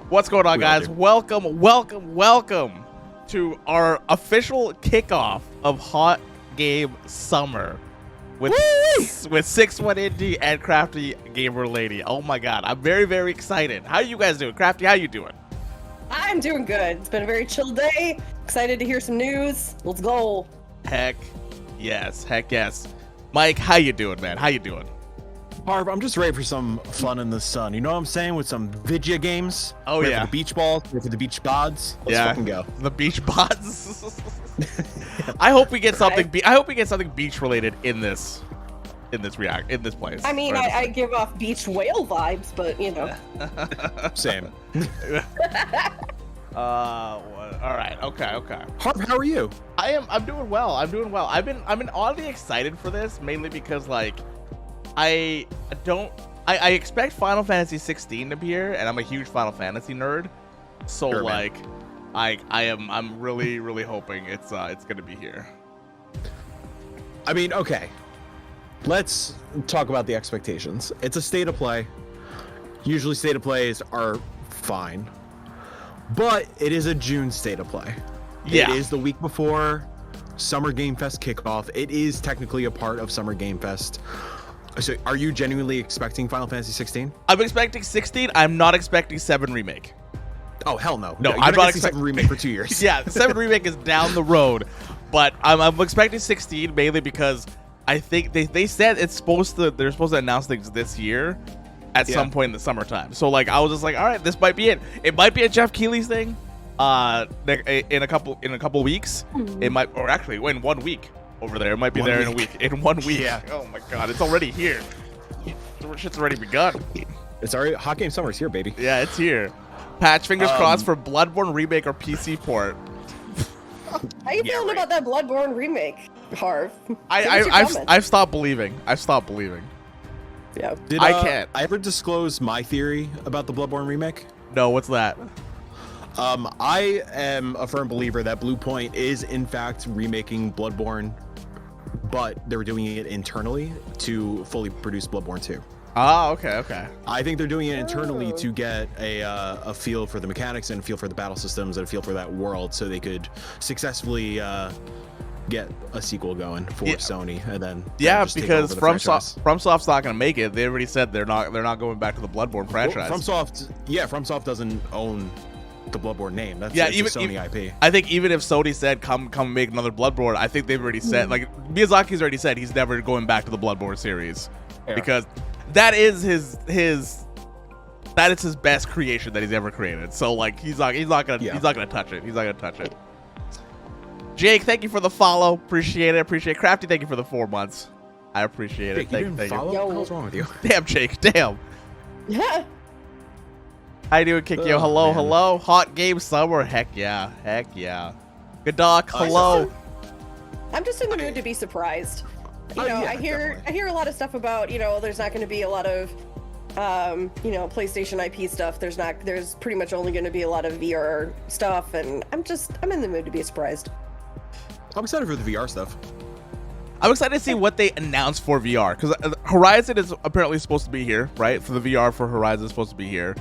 What's going on, guys? Welcome to our official kickoff of Hot Game Summer with SixOneIndie and CraftyGamerLady. Oh my god, I'm very excited. How are you guys doing? Crafty, how you doing? I'm doing good. It's been a very chill day. Excited to hear some news. Let's go. Heck yes. Mike, how you doing, man? How you doing? Harv, I'm just ready for some fun in the sun. You know what I'm saying? With some video games. Oh, ready yeah. For the beach balls, ready for the beach bods. Let's fucking go. The beach bods. I hope we get something. I hope we get something beach related in this place. I mean, I give off beach whale vibes, but you know. Same. All right. Okay. Harv, how are you? I'm doing well. I've been oddly excited for this, mainly because like I expect Final Fantasy 16 to be here, and I'm a huge Final Fantasy nerd. So Sure, like I'm really hoping it's gonna be here. I mean, okay. Let's talk about the expectations. It's a state of play. Usually state of plays are fine. But it is a June state of play. Yeah. It is the week before Summer Game Fest kickoff. It is technically a part of Summer Game Fest. So are you genuinely expecting Final Fantasy 16? I'm expecting 16. I'm not expecting 7 Remake. Oh, hell no. No, You're I'm not expecting Remake for 2 years. Yeah, 7 Remake is down the road. But I'm expecting 16 mainly because I think they said they're supposed to announce things this year at some point in the summertime. So like I was just like, all right, this might be it. It might be a Jeff Keighley's thing in a couple weeks. It might, or actually in 1 week over there. It might be in a week. In 1 week. Yeah. Oh my god, it's already here. Shit's already begun. It's already Hot Game Summer's here, baby. Yeah, it's here. Patch fingers crossed for Bloodborne Remake or PC port. How you feeling about that Bloodborne remake, Harv? I've stopped believing. Yeah. I can't. I ever disclose my theory about the Bloodborne remake? No, what's that? I am a firm believer that Blue Point is in fact remaking Bloodborne, but they're doing it internally to fully produce Bloodborne 2. Ah, okay. I think they're doing it internally to get a feel for the mechanics and a feel for the battle systems and a feel for that world, so they could successfully get a sequel going for Sony, and then just take over because the franchise. FromSoft's not gonna make it. They already said they're not going back to the Bloodborne franchise. FromSoft doesn't own the Bloodborne name. That's even a Sony IP. I think even if Sony said come make another Bloodborne, I think they've already said, like Miyazaki's already said he's never going back to the Bloodborne series because that is his best creation that he's ever created. So like he's not gonna touch it. He's not gonna touch it. Jake, thank you for the follow. Appreciate it. Crafty, thank you for the 4 months. I appreciate it. Jake, you didn't follow? Yo. What the hell's wrong with you? Damn, Jake. Damn. Yeah. How you doing, Kikyo? Hello. Hot Game Summer. Heck yeah. Good doc. Hello. I'm just in the mood to be surprised. You know, I hear a lot of stuff about, there's not going to be a lot of PlayStation IP stuff. There's pretty much only going to be a lot of VR stuff, and I'm in the mood to be surprised. I'm excited for the VR stuff. I'm excited to see what they announce for VR, because Horizon is apparently supposed to be here, right? For the VR for Horizon is supposed to be here.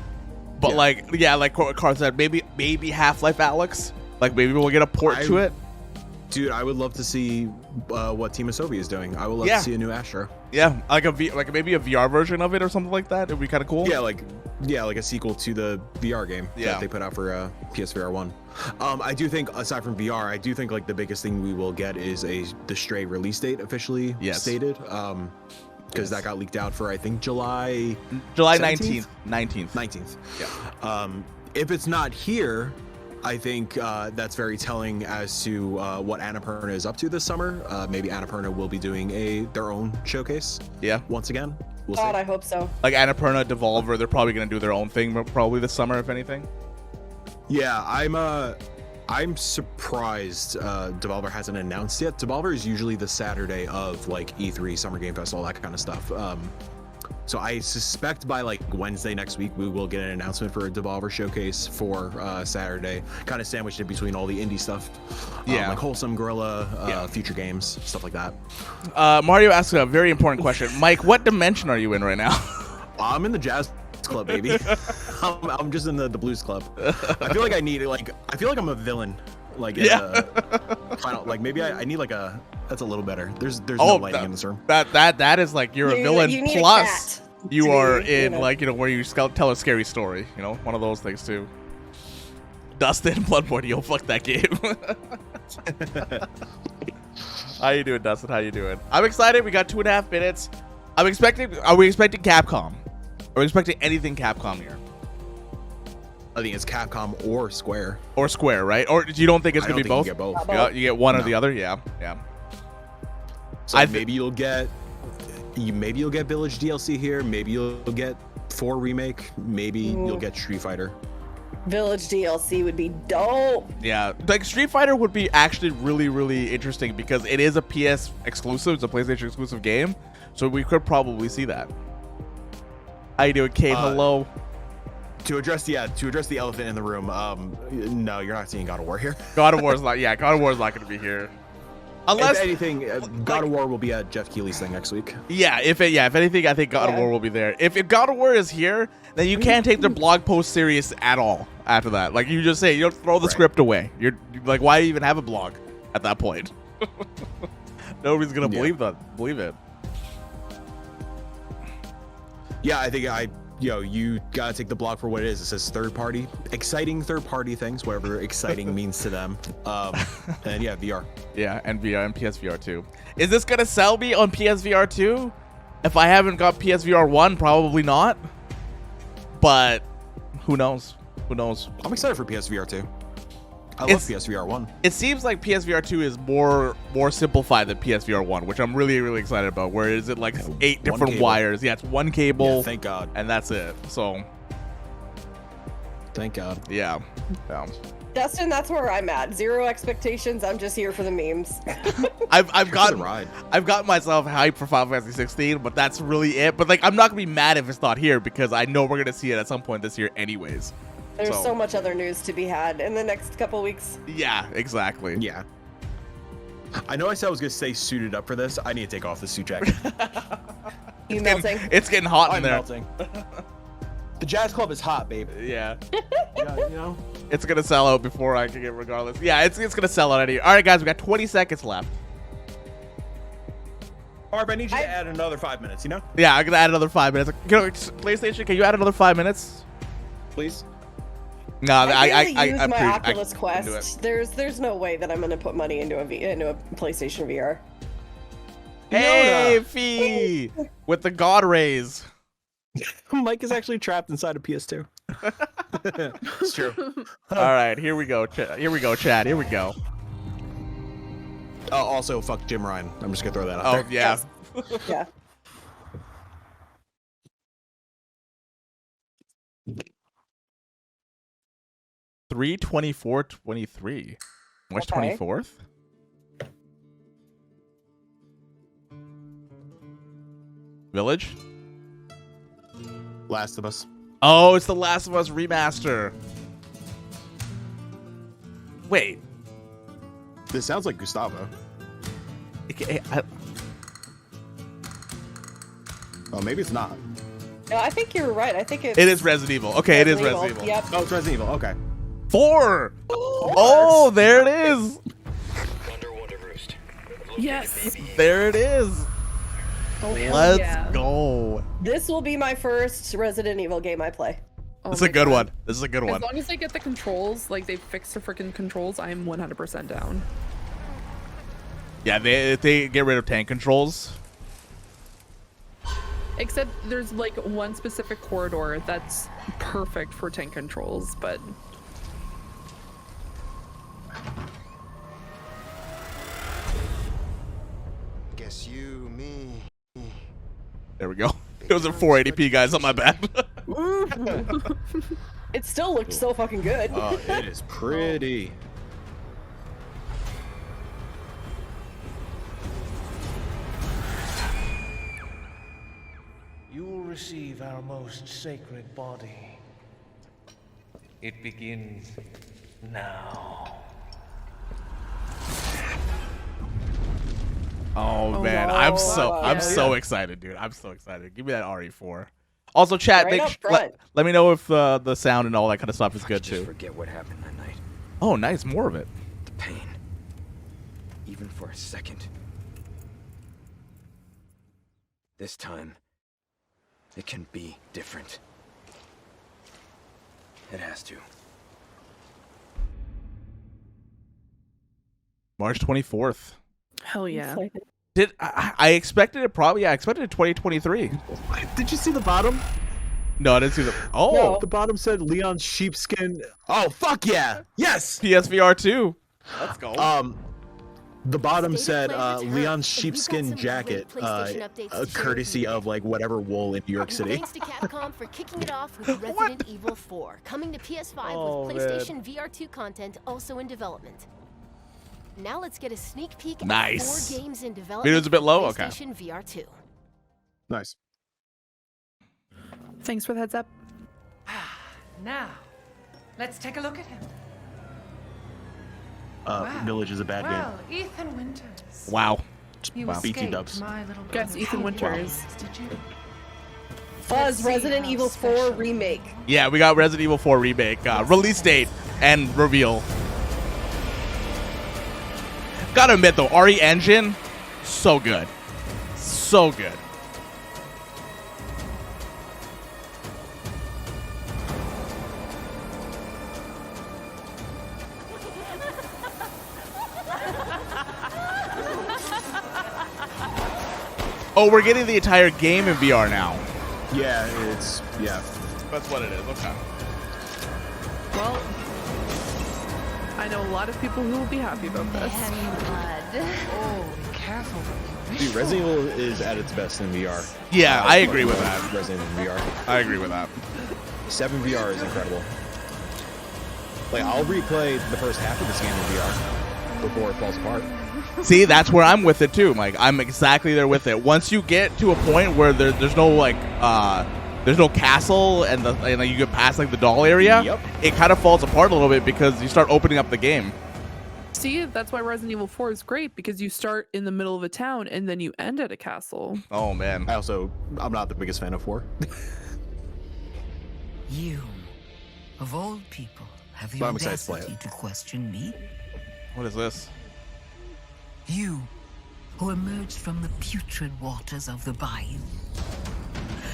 But like Karl said, maybe Half-Life Alyx. Like maybe we'll get a port to it. Dude, I would love to see what Team Asobi is doing. I would love to see a new Astra. Yeah, like maybe a VR version of it or something like that. It'd be kind of cool. Yeah, like a sequel to the VR game that they put out for PSVR 1. I do think, aside from VR, I do think like the biggest thing we will get is the Stray release date officially stated. Because that got leaked out for, I think, July 19th. Yeah. If it's not here, I think that's very telling as to what Annapurna is up to this summer. Maybe Annapurna will be doing their own showcase. Yeah. Once again, we'll see. I hope so. Like Annapurna, Devolver, they're probably going to do their own thing probably this summer, if anything. Yeah, I'm surprised Devolver hasn't announced yet. Devolver is usually the Saturday of like E3, Summer Game Fest, all that kind of stuff. So I suspect by like Wednesday next week, we will get an announcement for a Devolver showcase for Saturday, kind of sandwiched in between all the indie stuff. Like Wholesome, Gorilla, Future Games, stuff like that. Mario asked a very important question. Mike, what dimension are you in right now? I'm in the Jazz Club, baby. I'm just in the Blues Club. I feel like I feel like I'm a villain. Like final, like maybe I need like a. That's a little better. There's no lighting in this room. That is like you're a villain you need plus a cat you are in know. like where you tell a scary story. One of those things too. Dustin, Bloodborne, yo, fuck that game. How you doing, Dustin? How you doing? I'm excited. We got 2.5 minutes. Are we expecting Capcom? Are we expecting anything Capcom here? I think it's Capcom or Square. Or Square, right? Or you don't think it's gonna be both? You get both. You get one or the other? Yeah. So maybe you'll get Village DLC here. Maybe you'll get 4 Remake. Maybe you'll get Street Fighter. Village DLC would be dope. Yeah, like Street Fighter would be actually really, really interesting because it is a PS exclusive. It's a PlayStation exclusive game, so we could probably see that. How you doing, Kate? Hello. To address the elephant in the room, no, you're not seeing God of War here. God of War is not. Yeah, God of War is not going to be here. Unless if anything, God of War will be at Jeff Keighley's thing next week. Yeah, if anything, I think God of War will be there. If God of War is here, then you can't take their blog post serious at all after that. Like you just say, you don't throw the script away. You're like, why even have a blog at that point? Nobody's gonna believe it. Yeah, I think you gotta take the blog for what it is. It says exciting third party things, whatever exciting means to them. And yeah, VR. Yeah, and VR and PSVR 2. Is this gonna sell me on PSVR 2? If I haven't got PSVR 1, probably not. But who knows? I'm excited for PSVR 2. I love PSVR 1. It seems like PSVR 2 is more simplified than PSVR 1, which I'm really, really excited about. Where is it like 8 different wires? Yeah, it's one cable. Yeah, thank God. And that's it. So thank God. Yeah. Dustin, that's where I'm at. 0 expectations. I'm just here for the memes. I've gotten myself hyped for Final Fantasy 16, but that's really it. But like, I'm not gonna be mad if it's not here because I know we're gonna see it at some point this year, anyways. There's so much other news to be had in the next couple weeks. Yeah, exactly. Yeah. I know I said I was gonna stay suited up for this. I need to take off the suit jacket. It's getting hot in there. Melting. The Jazz Club is hot, babe. Yeah. Yeah, It's gonna sell out before I can get regardless. Yeah, it's gonna sell out anyway. All right, guys, we got 20 seconds left. Harv, I need you to add another 5 minutes. Yeah, I'm gonna add another 5 minutes. PlayStation, can you add another 5 minutes, please? No, I use my Oculus Quest. There's no way that I'm gonna put money into a PlayStation VR. Hey, Fee, with the God rays. Mike is actually trapped inside a PS2. It's true. All right, here we go. Chad. Here we go. Oh, also, fuck Jim Ryan. I'm just gonna throw that out there. Yeah. Yeah. $3/24/23. March 24th. Village. Last of Us. Oh, it's the Last of Us Remaster. Wait. This sounds like Gustavo. Oh, maybe it's not. No, I think you're right. I think it is Resident Evil. Okay, it is Resident Evil. Yep. Oh, it's Resident Evil. Okay. 4. Oh, there it is. Yes. There it is. Oh, Let's go. This will be my first Resident Evil game I play. This is a good one. This is a good one. As long as they get the controls, like they fix the freaking controls, I am 100% down. Yeah, they get rid of tank controls. Except there's like one specific corridor that's perfect for tank controls, but guess you, me. There we go. It was a 480p, guys. On my bad. It still looked so fucking good. Oh, it is pretty. You will receive our most sacred body. It begins now. Oh man, no. I'm so excited, dude. I'm so excited. Give me that RE4. Also, chat, Right make up front. let me know if the sound and all that kind of stuff is good Just too. forget what happened that night. Oh, nice, more of it. The pain. Even for a second. This time, it can be different. It has to. March 24th. Hell yeah. Did I expected it probably? Yeah, I expected it 2023. Did you see the bottom? No, I didn't see the. Oh, No. The bottom said Leon's sheepskin. Oh fuck yeah! Yes. PSVR 2. Let's go. The bottom State of said Play returns, Leon's and we've got sheepskin some jacket, great PlayStation updates to share courtesy with you of like whatever wool in New York And City. thanks to Capcom for kicking it off with Resident Evil 4, coming to PS5 with PlayStation VR 2 content also in development. Now let's get a sneak peek Nice. at 4 games in development. Video's a bit for low? Okay. PlayStation VR 2. Nice. Thanks for the heads up. Now, let's take a look at him. Wow. Village is a bad Well, Ethan Winters. Wow. You Wow. BT escaped dubs. my little Guess Ethan Winters. Did you? Fuzz Resident Evil 4 Remake. Yeah, we got Resident Evil 4 remake release date and reveal. Gotta admit though, RE Engine, so good, so good. Oh, we're getting the entire game in VR now. Yeah, yeah. That's what it is. Okay. Well, I know a lot of people who will be happy about this. Oh, be careful. Dude, Resident Evil is at its best in VR. Yeah, I agree with that. Resident Evil VR. I agree with that. 7 VR is incredible. Like, I'll replay the first half of this game in VR before it falls apart. See, that's where I'm with it too, Mike. I'm exactly there with it. Once you get to a point where there's no like there's no castle and you get past like the doll area, Yep. it kind of falls apart a little bit because you start opening up the game. See, that's why Resident Evil 4 is great, because you start in the middle of a town and then you end at a castle. Oh man. I'm not the biggest fan of 4. You, of all people, have the But I'm excited to play audacity it. to question me? What is this? You, who emerged from the putrid waters of the bayou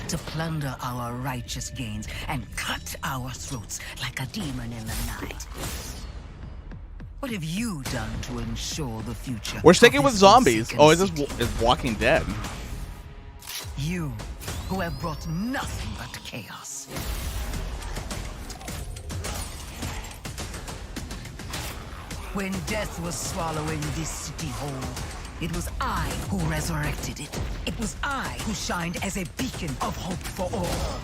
to plunder our righteous gains and cut our throats like a demon in the night. What have you done to ensure the future? We're sticking of with this zombies. forsaken Oh, is city? this is Walking Dead? You, who have brought nothing but chaos. When death was swallowing this city whole, it was I who resurrected it. It was I who shined as a beacon of hope for all.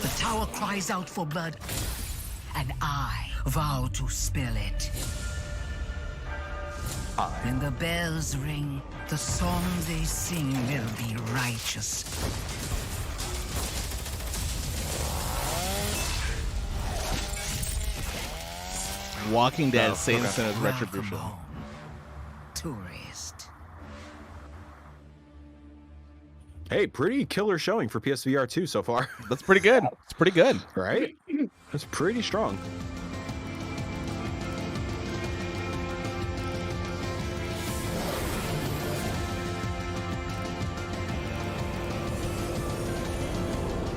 The tower cries out for blood, and I vow to spill it. When the bells ring, the song they sing will be righteous. Walking Dead, Oh, Satan okay. Sinner's Welcome Retribution. home, tourist. Hey, pretty killer showing for PSVR 2 so far. That's pretty good. It's pretty good. Right? That's pretty strong.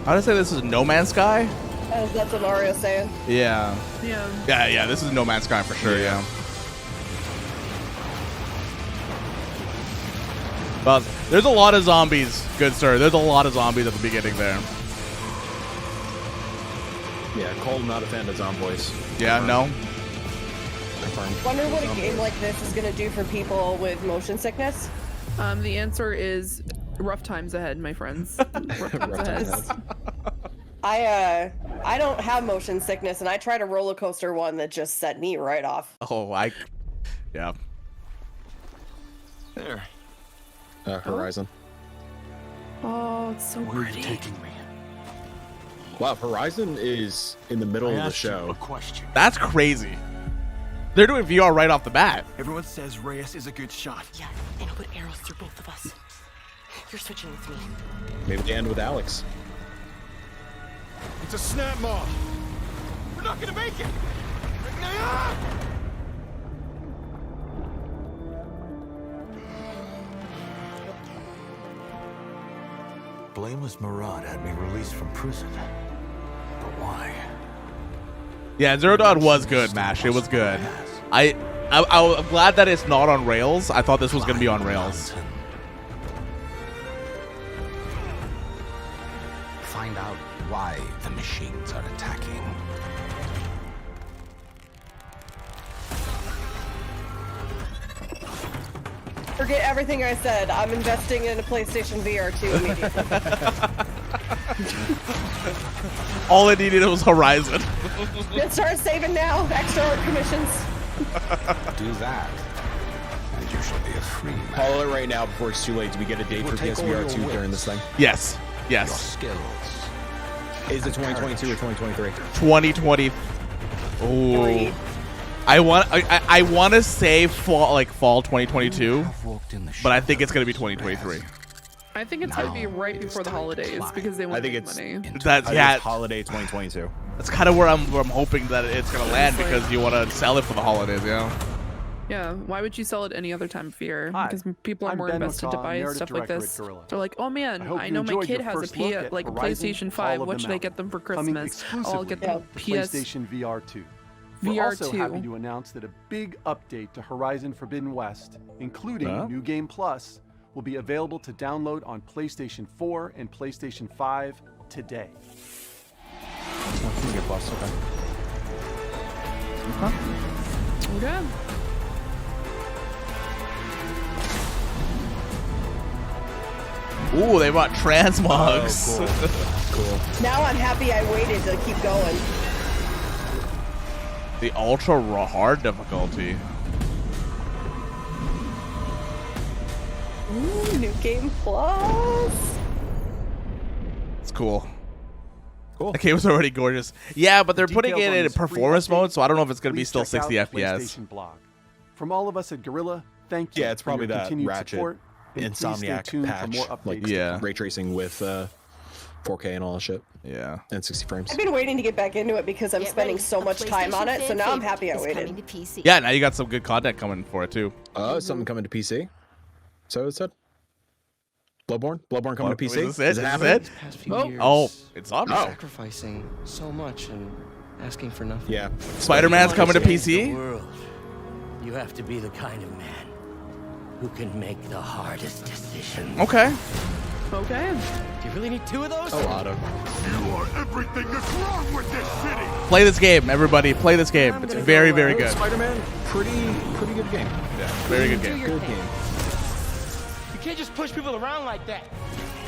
I would say this is No Man's Sky. That's what Mario's saying. Yeah. Yeah. Yeah. This is No Man's Sky for sure. Yeah. But there's a lot of zombies, good sir. There's a lot of zombies at the beginning there. Yeah, Cole, not a fan of Zomboys. Yeah. No. Confirmed. Wonder what a game like this is gonna do for people with motion sickness. The answer is rough times ahead, my friends. Rough times Rough ahead. times. I don't have motion sickness, and I tried a roller coaster one that just set me right off. Oh, yeah. There. Horizon. Oh, it's so pretty. me? Wow, Horizon is in the middle of the show. question. That's crazy. They're doing VR right off the bat. Everyone says Reyes is a good shot. Yeah, and I'll put arrows through both of us. You're switching with me. Maybe they end with Alex. It's a snap maw. We're not gonna make it. Blameless Murad had me released from prison. But why? Yeah, Zero Dawn was good, Mash. It was good. I'm glad that it's not on rails. I thought this was gonna be on rails. Find out why the machines are attacking. Forget everything I said. I'm investing in a PlayStation VR 2 immediately. All it needed was Horizon. Let's start saving now. Extra art commissions. Do that, and you shall be a free man. Call it right now before it's too late. Do we get a date for PSVR 2 during this thing? Yes. Your Yes. skills. Is it 2022 or 2023? 2020. Oh. I want to say fall 2022, but I think it's gonna be 2023. I think it's gonna be right before the holidays because they want to make money. That's yeah. Holiday 2022. That's kind of where I'm hoping that it's gonna land because you want to sell it for the holidays, you know? Yeah, why would you sell it any other time of year? Because people are more invested to buy stuff like this. They're like, oh man, I know my kid has a PlayStation 5. What should I get them for Christmas? I'll get them PlayStation VR 2. We're also happy to announce that a big update to Horizon Forbidden West, including New Game Plus, will be available to download on PlayStation 4 and PlayStation 5 today. New Game Plus, okay. Okay. Ooh, they bought transmogs. Oh, cool. Now I'm happy I waited to keep going. The ultra hard difficulty. Ooh, New Game Plus. It's cool. Cool. The game was already gorgeous. Yeah, but they're putting it in performance mode, so I don't know if it's going to be still 60 FPS. From all of us at Gorilla, thank you. Yeah, it's probably for your that continued Ratchet support, and please stay Insomniac tuned for patch, more updates. like ray tracing with 4K and all that shit. Yeah, and 60 frames. I've been waiting to get back into it because I'm spending so much time on it, so now I'm happy I waited. Yeah, now you got some good content coming for it too. Something coming to PC. So it said. Bloodborne coming to PC. Is it happening? Oh, it's on. Sacrificing so much and asking for nothing. Yeah. Spider-Man's coming to PC. World, you have to be the kind of man who can make the hardest decisions. Okay. Okay. Do you really need two of those? A lot of. You are everything that's wrong with this city. Play this game, everybody. Play this game. It's very, very good. Spider-Man, pretty good game. Yeah, very good game. Good game. You can't just push people around like that.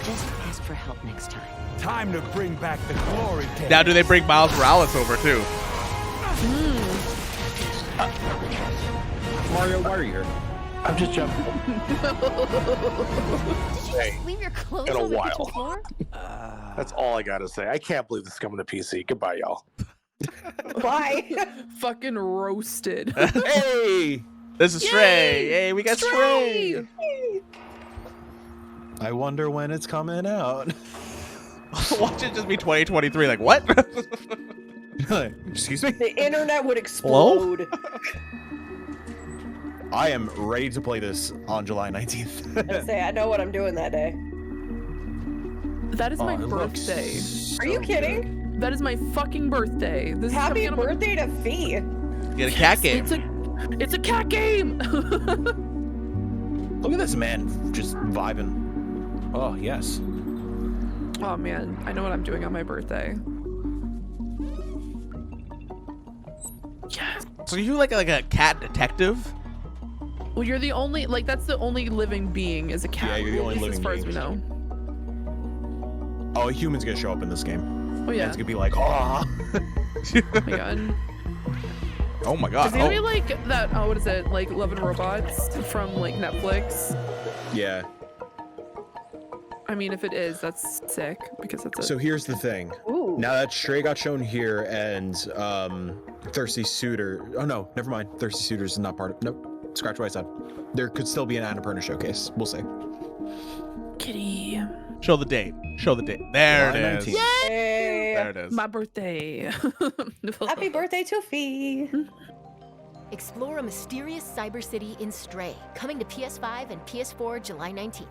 Just ask for help next time. Time to bring back the glory days. Now, do they bring Miles Morales over too? Mario, why are you here? I'm just jumping. Did you leave your clothes in a on the while. kitchen floor? That's all I gotta say. I can't believe this is coming to PC. Goodbye, y'all. Bye. Fucking roasted. Hey! This is Stray. Hey, we got Stray. I wonder when it's coming out. Watch it just be 2023. Like, what? Excuse me? The internet would explode. I am ready to play this on July 19th. I say, I know what I'm doing that day. That is my birthday. Are you kidding? That is my fucking birthday. This Happy is birthday to Fee. Get a cat game. It's a cat game. Look at this man just vibing. Oh, yes. Oh man, I know what I'm doing on my birthday. Yes. So you like a cat detective? Well, you're the only that's the only living being is a cat. Yeah, you're the only living as far being. as we know. Oh, a human's gonna show up in this game. Oh yeah. And it's gonna be like, oh. Oh my god. Oh my god. Is it gonna be like that? Oh, what is it? Like Love and Robots from like Netflix? Yeah. I mean, if it is, that's sick because it's. So here's the thing. Ooh. Now that Stray got shown here and Thirsty Suitor. Oh no, never mind. Thirsty Suitor is not part of. Nope. Scratch what I said. There could still be an Annapurna showcase. We'll see. Kitty. Show the date. Show the date. There it is. Yay! There it is. My birthday. Happy birthday, Toofy. Explore a mysterious cyber city in Stray, coming to PS5 and PS4 July 19th.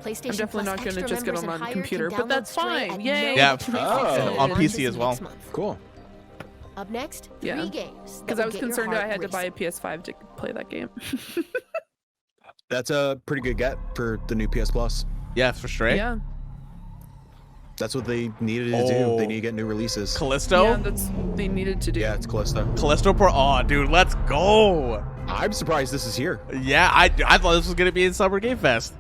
PlayStation I'm definitely not going to just get on my Higher computer, can but that's download Stray fine. at Yay. Yeah, no on PC as well. next month. Cool. Up next, 3 games. Because I was concerned I had to buy a PS5 to play that game. That's a pretty good get for the new PS Plus. Yeah, for Stray. Yeah. That's what they needed to do. They need to get new releases. Callisto? Yeah, that's what they needed to do. Yeah, it's Callisto. Callisto Pro. Oh, dude, let's go. I'm surprised this is here. Yeah, I thought this was going to be in Summer Game Fest.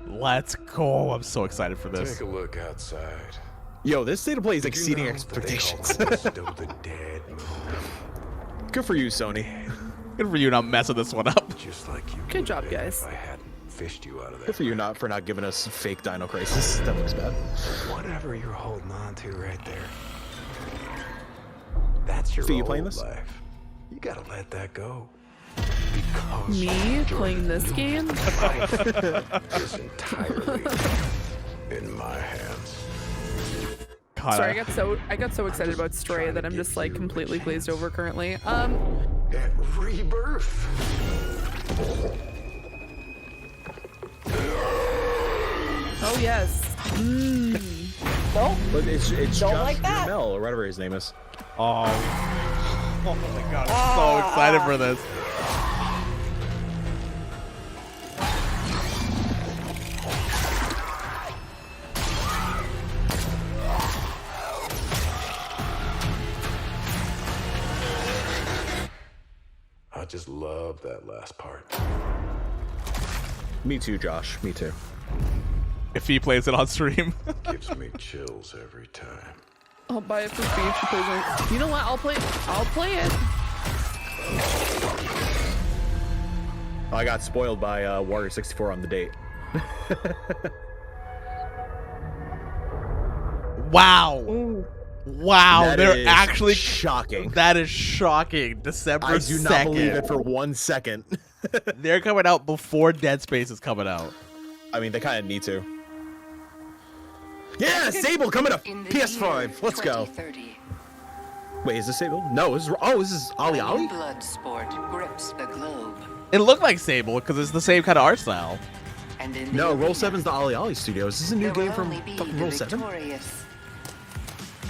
Let's go. I'm so excited for this. Take a look outside. Yo, this state of play is exceeding expectations. Good for you, Sony. Good for you not messing this one up. Just like you. Good job, guys. I hadn't fished you out of there. Good for you for not giving us fake Dino Crisis. That looks bad. Whatever you're holding on to right there. That's your So you old playing this? life. You gotta let that go. Me playing this game? Is entirely in my hands. God, Sorry, I got so excited about Stray that I'm just like completely glazed over currently. At rebirth. Oh yes. Nope. But it's Don't Josh like that. Duhamel, or whatever his name is. Oh my god, I'm so excited for this. I just love that last part. Me too, Josh. Me too. If he plays it on stream. Gives me chills every time. I'll buy it for free if she plays it. You know what? I'll play it. I got spoiled by Warrior 64 on the date. Wow. Ooh. Wow, That they're is actually shocking. That is shocking. December 2nd. I do not believe it for 1 second. They're coming out before Dead Space is coming out. I mean, they kind of need to. Yeah, Sable coming to PS5. Let's go. Wait, is this Sable? No, this is Ali Ali? Blood sport grips the globe. It looked like Sable because it's the same kind of art style. And in No, the Roll 7's the Ali Ali Studios. Is this a new game from fucking Roll 7?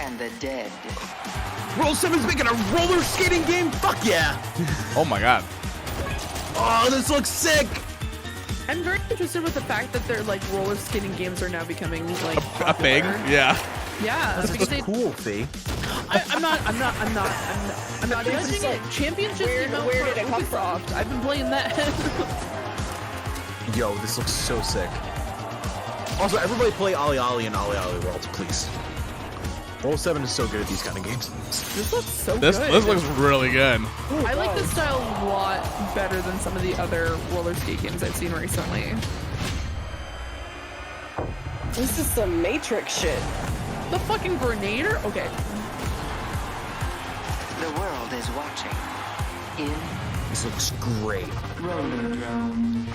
And the dead. Roll 7's making a roller skating game? Fuck yeah! Oh my god. Oh, this looks sick! I'm very interested with the fact that their like roller skating games are now becoming like A thing? Yeah. Yeah, This because is cool, Fee. I'm not judging it. Champions just came out where for did it come from? Ubisoft. I've been playing that. Yo, this looks so sick. Also, everybody play Ali Ali and Ali Ali Worlds, please. Roll 7 is so good at these kind of games. This looks so This good. looks really good. I like this style a lot better than some of the other roller skate games I've seen recently. This is some Matrix shit. The fucking grenader? Okay. The world is watching. In This looks great. roller drone.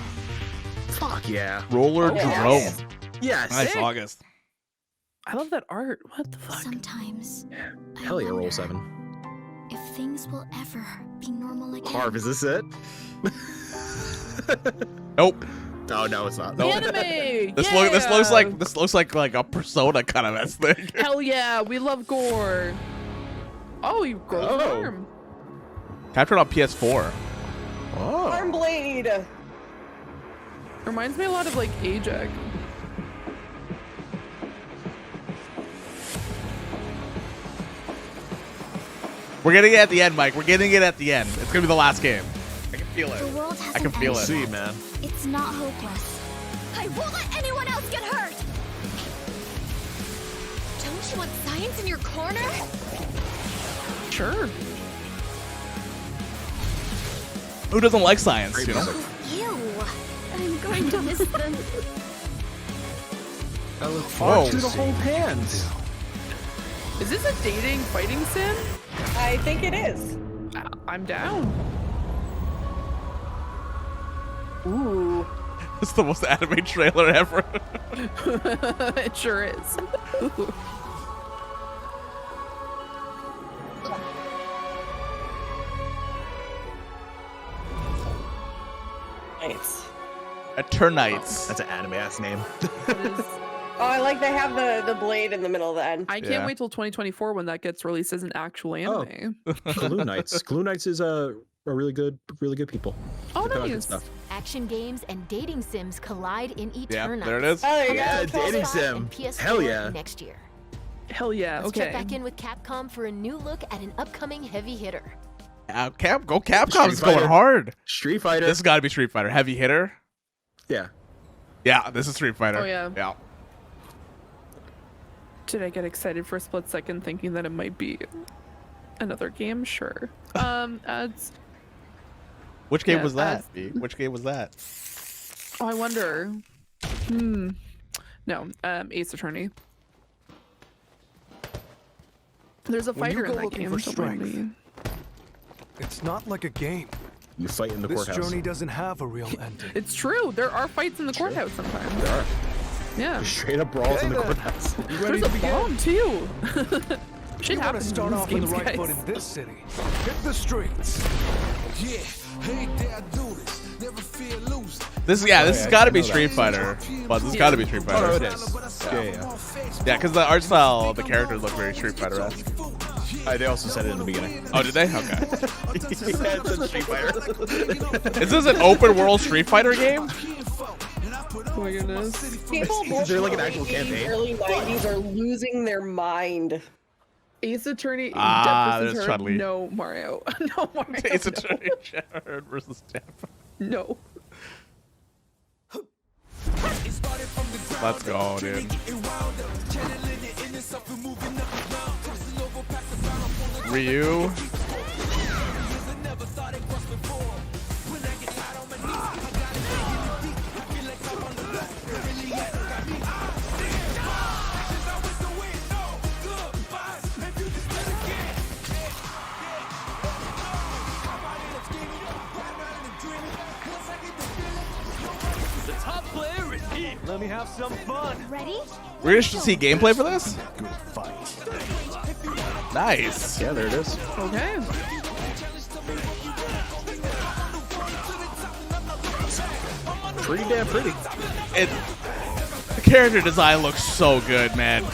Fuck yeah. Roller drone. Yes. Nice, August. I love that art. What the fuck? Sometimes. Hell yeah, Roll 7. If things will ever be normal again. Harv, is this it? Nope. Oh no, it's not. Nope. Anime! This looks like a Persona kind of mess thing. Hell yeah, we love gore. Oh, you grow an arm. Captured on PS4. Oh. Arm blade. Reminds me a lot of like Ajax. We're getting it at the end, Mike. We're getting it at the end. It's gonna be the last game. I can feel it. The world has I can feel it. See, man. It's not hopeless. I won't let anyone else get hurt. Don't you want science in your corner? Sure. Who doesn't like science, you know? Ew. I'm going to miss them. I look forward to the whole hands. Is this a dating fighting sim? I think it is. I'm down. Ooh. It's the most anime trailer ever. It sure is. Nice. Eternites. That's an anime ass name. Oh, I like they have the blade in the middle of the end. I can't wait till 2024 when that gets released as an actual anime. Glue Knights. Glue Knights is a really good people. Oh, They put out good nice. stuff. Action games and dating sims collide in Eternites. Yeah, there it is. Oh, there you Yeah, go. dating PS5 sim. and PS4 Hell yeah. next year. Hell yeah. Let's Okay. check back in with Capcom for a new look at an upcoming heavy hitter. Capcom's Street Fighter. going hard. Street Fighter. This has got to be Street Fighter. Heavy hitter. Yeah. Yeah, this is Street Fighter. Oh, yeah. Yeah. Did I get excited for a split second thinking that it might be another game? Sure. Ads. Which game Yeah, was that? Which game was that? Oh, I wonder. No, Ace Attorney. There's a When you fighter go in that looking game. for so strength, maybe- It's not like a game. You fight in the This courthouse. journey doesn't have a real ending. It's true. There are fights in the courthouse sometimes. There are. Yeah. Straight up brawls in the then. courthouse. You ready There's to a begin? bomb too. Shit You gotta happens start in off these on the games, right guys. foot in this city. Hit the streets. Yeah, hey there, I do this. Never fear losing. This has got to be Street Fighter. But this has got to be Street Fighter. Oh, no, it is. Yeah. Yeah, because the art style of the characters look very Street Fighter-esque. They also said it in the beginning. Oh, did they? Okay. Yeah, it's a Street Fighter. Is this an open world Street Fighter game? Oh my goodness. People Is there like an born actual in the campaign? early 90s are losing their mind. Ace Attorney. There's Death Chun-Li. No Mario. No Mario. It's a no. versus Tampa. No. Let's go, dude. Ryu. The top player is here. Let me have some fun. Ready? We're going to see gameplay for this? Nice. Yeah, there it is. Okay. Pretty damn pretty. The character design looks so good, man.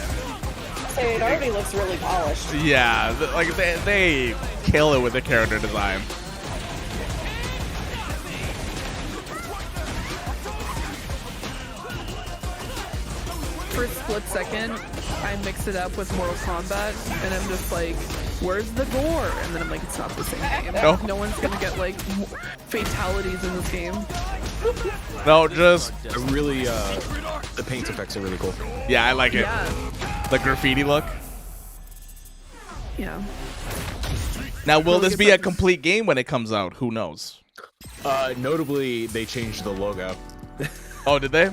It already looks really polished. Yeah, they kill it with the character design. For a split second, I mix it up with Mortal Kombat, and I'm just like, where's the gore? And then I'm like, it's not the same game. No. No one's gonna get like fatalities in this game. No, just really, the paint effects are really cool. yeah, I like it. Yeah. The graffiti look. Yeah. Now, will this be a complete game when it comes out? Who knows? Notably, they changed the logo. Oh, did they?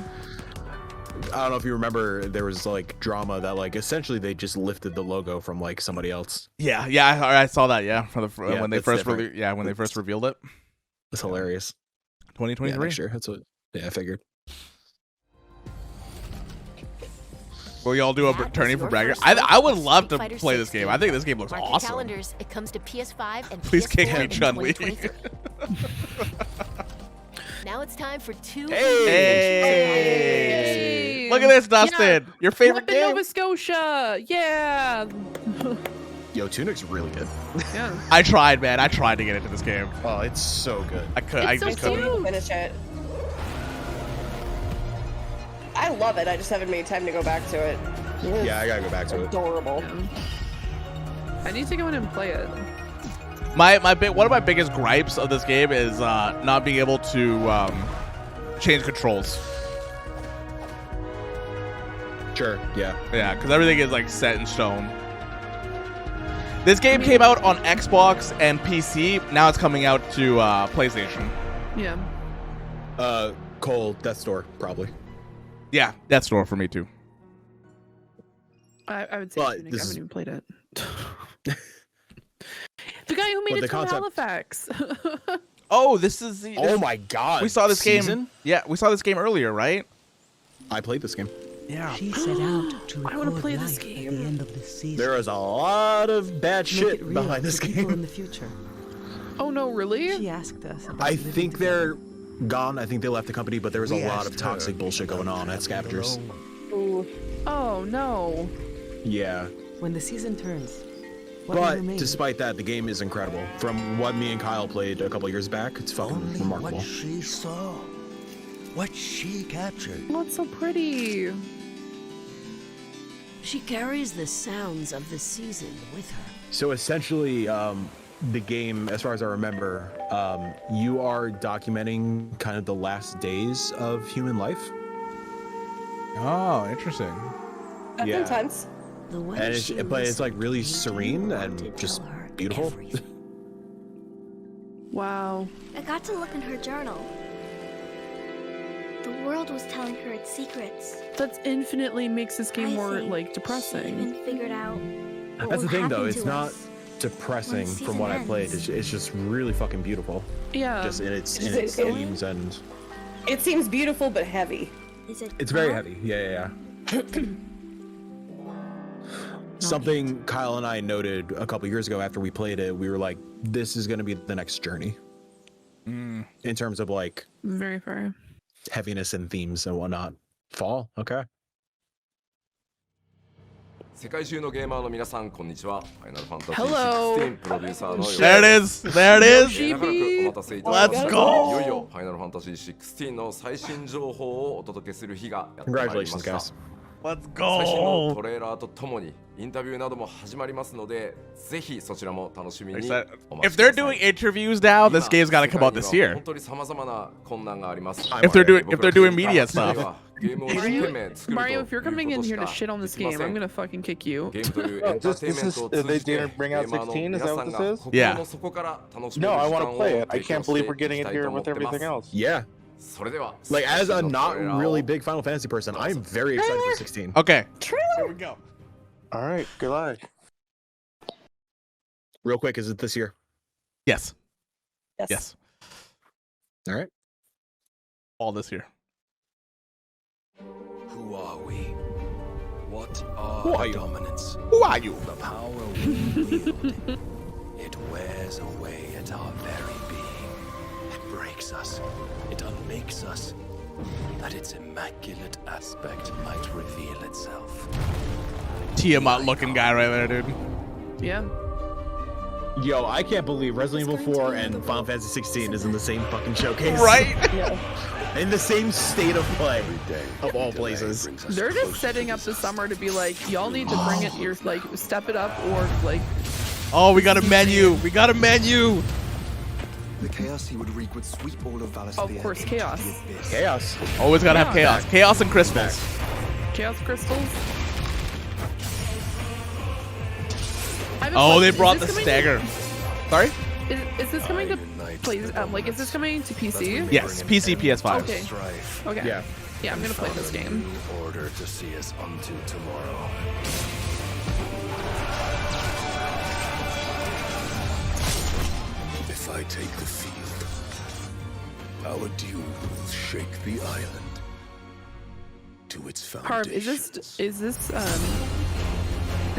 I don't know if you remember, there was like drama that like essentially they just lifted the logo from like somebody else. Yeah, I saw that. Yeah, when they that's first different. when they first revealed it. It's hilarious. 2023. Yeah, sure. That's what. Yeah, I figured. Will y'all do a turning for Bragger? I would love to play this game. I think this game looks Mark your awesome. calendars. It comes to PS5 and Please PS4 kick me, in Chun-Li. 2023. Now it's time for two. Hey! Look at this, Dustin. Yeah. Your favorite Weapon game? Nova Scotia. Yeah. Yo, Tunic's really good. Yeah. I tried, man. I tried to get into this game. Oh, it's so good. I could. It's I so just couldn't. cute. Finish it. I love it. I just haven't made time to go back to it. Yeah, I gotta go back to it. Adorable. I need to go in and play it. One of my biggest gripes of this game is not being able to change controls. Sure. Yeah. Yeah, because everything is like set in stone. This game came out on Xbox and PC. Now it's coming out to PlayStation. Yeah. Cole, Death's Door, probably. Yeah, Death's Door for me too. I would say But Tunic. I this haven't is- even played it. The guy who made But it the to concept- Halifax. Oh, this is the. Oh my god! We saw this season? game. Yeah, we saw this game earlier, right? I played this game. Yeah. She set out to I want to record play this life game. at the end of this season. There is a lot of bad Make shit it real behind this for people in game. the future. Oh no, really? She asked us. About I living think together. they're gone. I think they left the company, but there was a lot of toxic bullshit going on at Scavengers. Ooh. Oh no. Yeah. When the season turns. What will But remain? despite that, the game is incredible. From what me and Kyle played a couple years back, it's fucking remarkable. What she saw, what she captured. Oh, it's so pretty. She carries the sounds of the season with her. So essentially, the game, as far as I remember, you are documenting kind of the last days of human life. Oh, interesting. That's intense. But it's like really serene and just beautiful. Wow. I got to look in her journal. The world was telling her its secrets. That infinitely makes this game more like depressing. She even figured out what That's the will thing, though. happen It's to not us depressing when from what I season played. ends. It's just really fucking beautiful. Yeah. Just in its It's- themes and. It seems beautiful but heavy. Is it It's very Karl? heavy. Yeah. Something Kyle and I noted a couple years ago after we played it, we were like, this is going to be the next journey. In terms of like Very fair. heaviness and themes and whatnot. Fall, okay. 世界中のゲーマーの皆さんこんにちは。ファイナルファンタジー Hello. 16プロデューサーの There it is. There it is. 長らくお待たせいたしました Let's go. いよいよファイナルファンタジー16の最新情報をお届けする日がやってまいりました。 Congratulations, guys. Let's 最新の go. トレーラーとともにインタビューなども始まりますので、ぜひそちらも楽しみに If お待ちく they're ださい。 doing interviews now, this game's got to come out this year. 本当に様々な困難があります。 If they're doing media stuff. ゲームを一生懸命作るという Mario, if you're coming in here to shit on this game, I'm gonna fucking kick you. ゲームというエンターテインメントを通じて、ゲーマーの皆さんが心の底から楽しめる No, I 時 want 間 to を play it. I 提供 can't して believe い we're き getting た it いと here 思っ with てます everything else. Yeah. それでは Like, as a 最新の not トレーラーを really big Final Fantasy person, I'm very excited for 16. Okay. Trailer. Here we go. All right, good luck. Real quick, is it this year? Yes. Yes. Yes. All right. All this year. Who are we? What are Who are our you? dominance? Who are you? The power we wield. It wears away at our very being. It breaks us. It unmakes us. That its immaculate aspect might reveal itself. Tiamat looking guy right there, dude. Yeah. Yo, I can't believe Resident Evil 4 and Final Fantasy 16 is in the same fucking showcase. Right? In the same state of play of all places. They're just setting up the summer to be like, y'all need to bring it, your like, step it up, or like. Oh, we got a menu. We got a menu. The chaos he would wreak would sweep all of Valisthea. Of course, chaos. Chaos. Always gotta have chaos. Chaos and crystals. Chaos crystals. Oh, they brought the stagger. Sorry? Is this coming to play? Like, is this coming to PC? Yes, PC, PS5. Okay. Okay. Yeah. Yeah, I'm gonna play this game. Order to see us unto tomorrow. If I take the field, our doom will shake the island to its foundation. Harv, is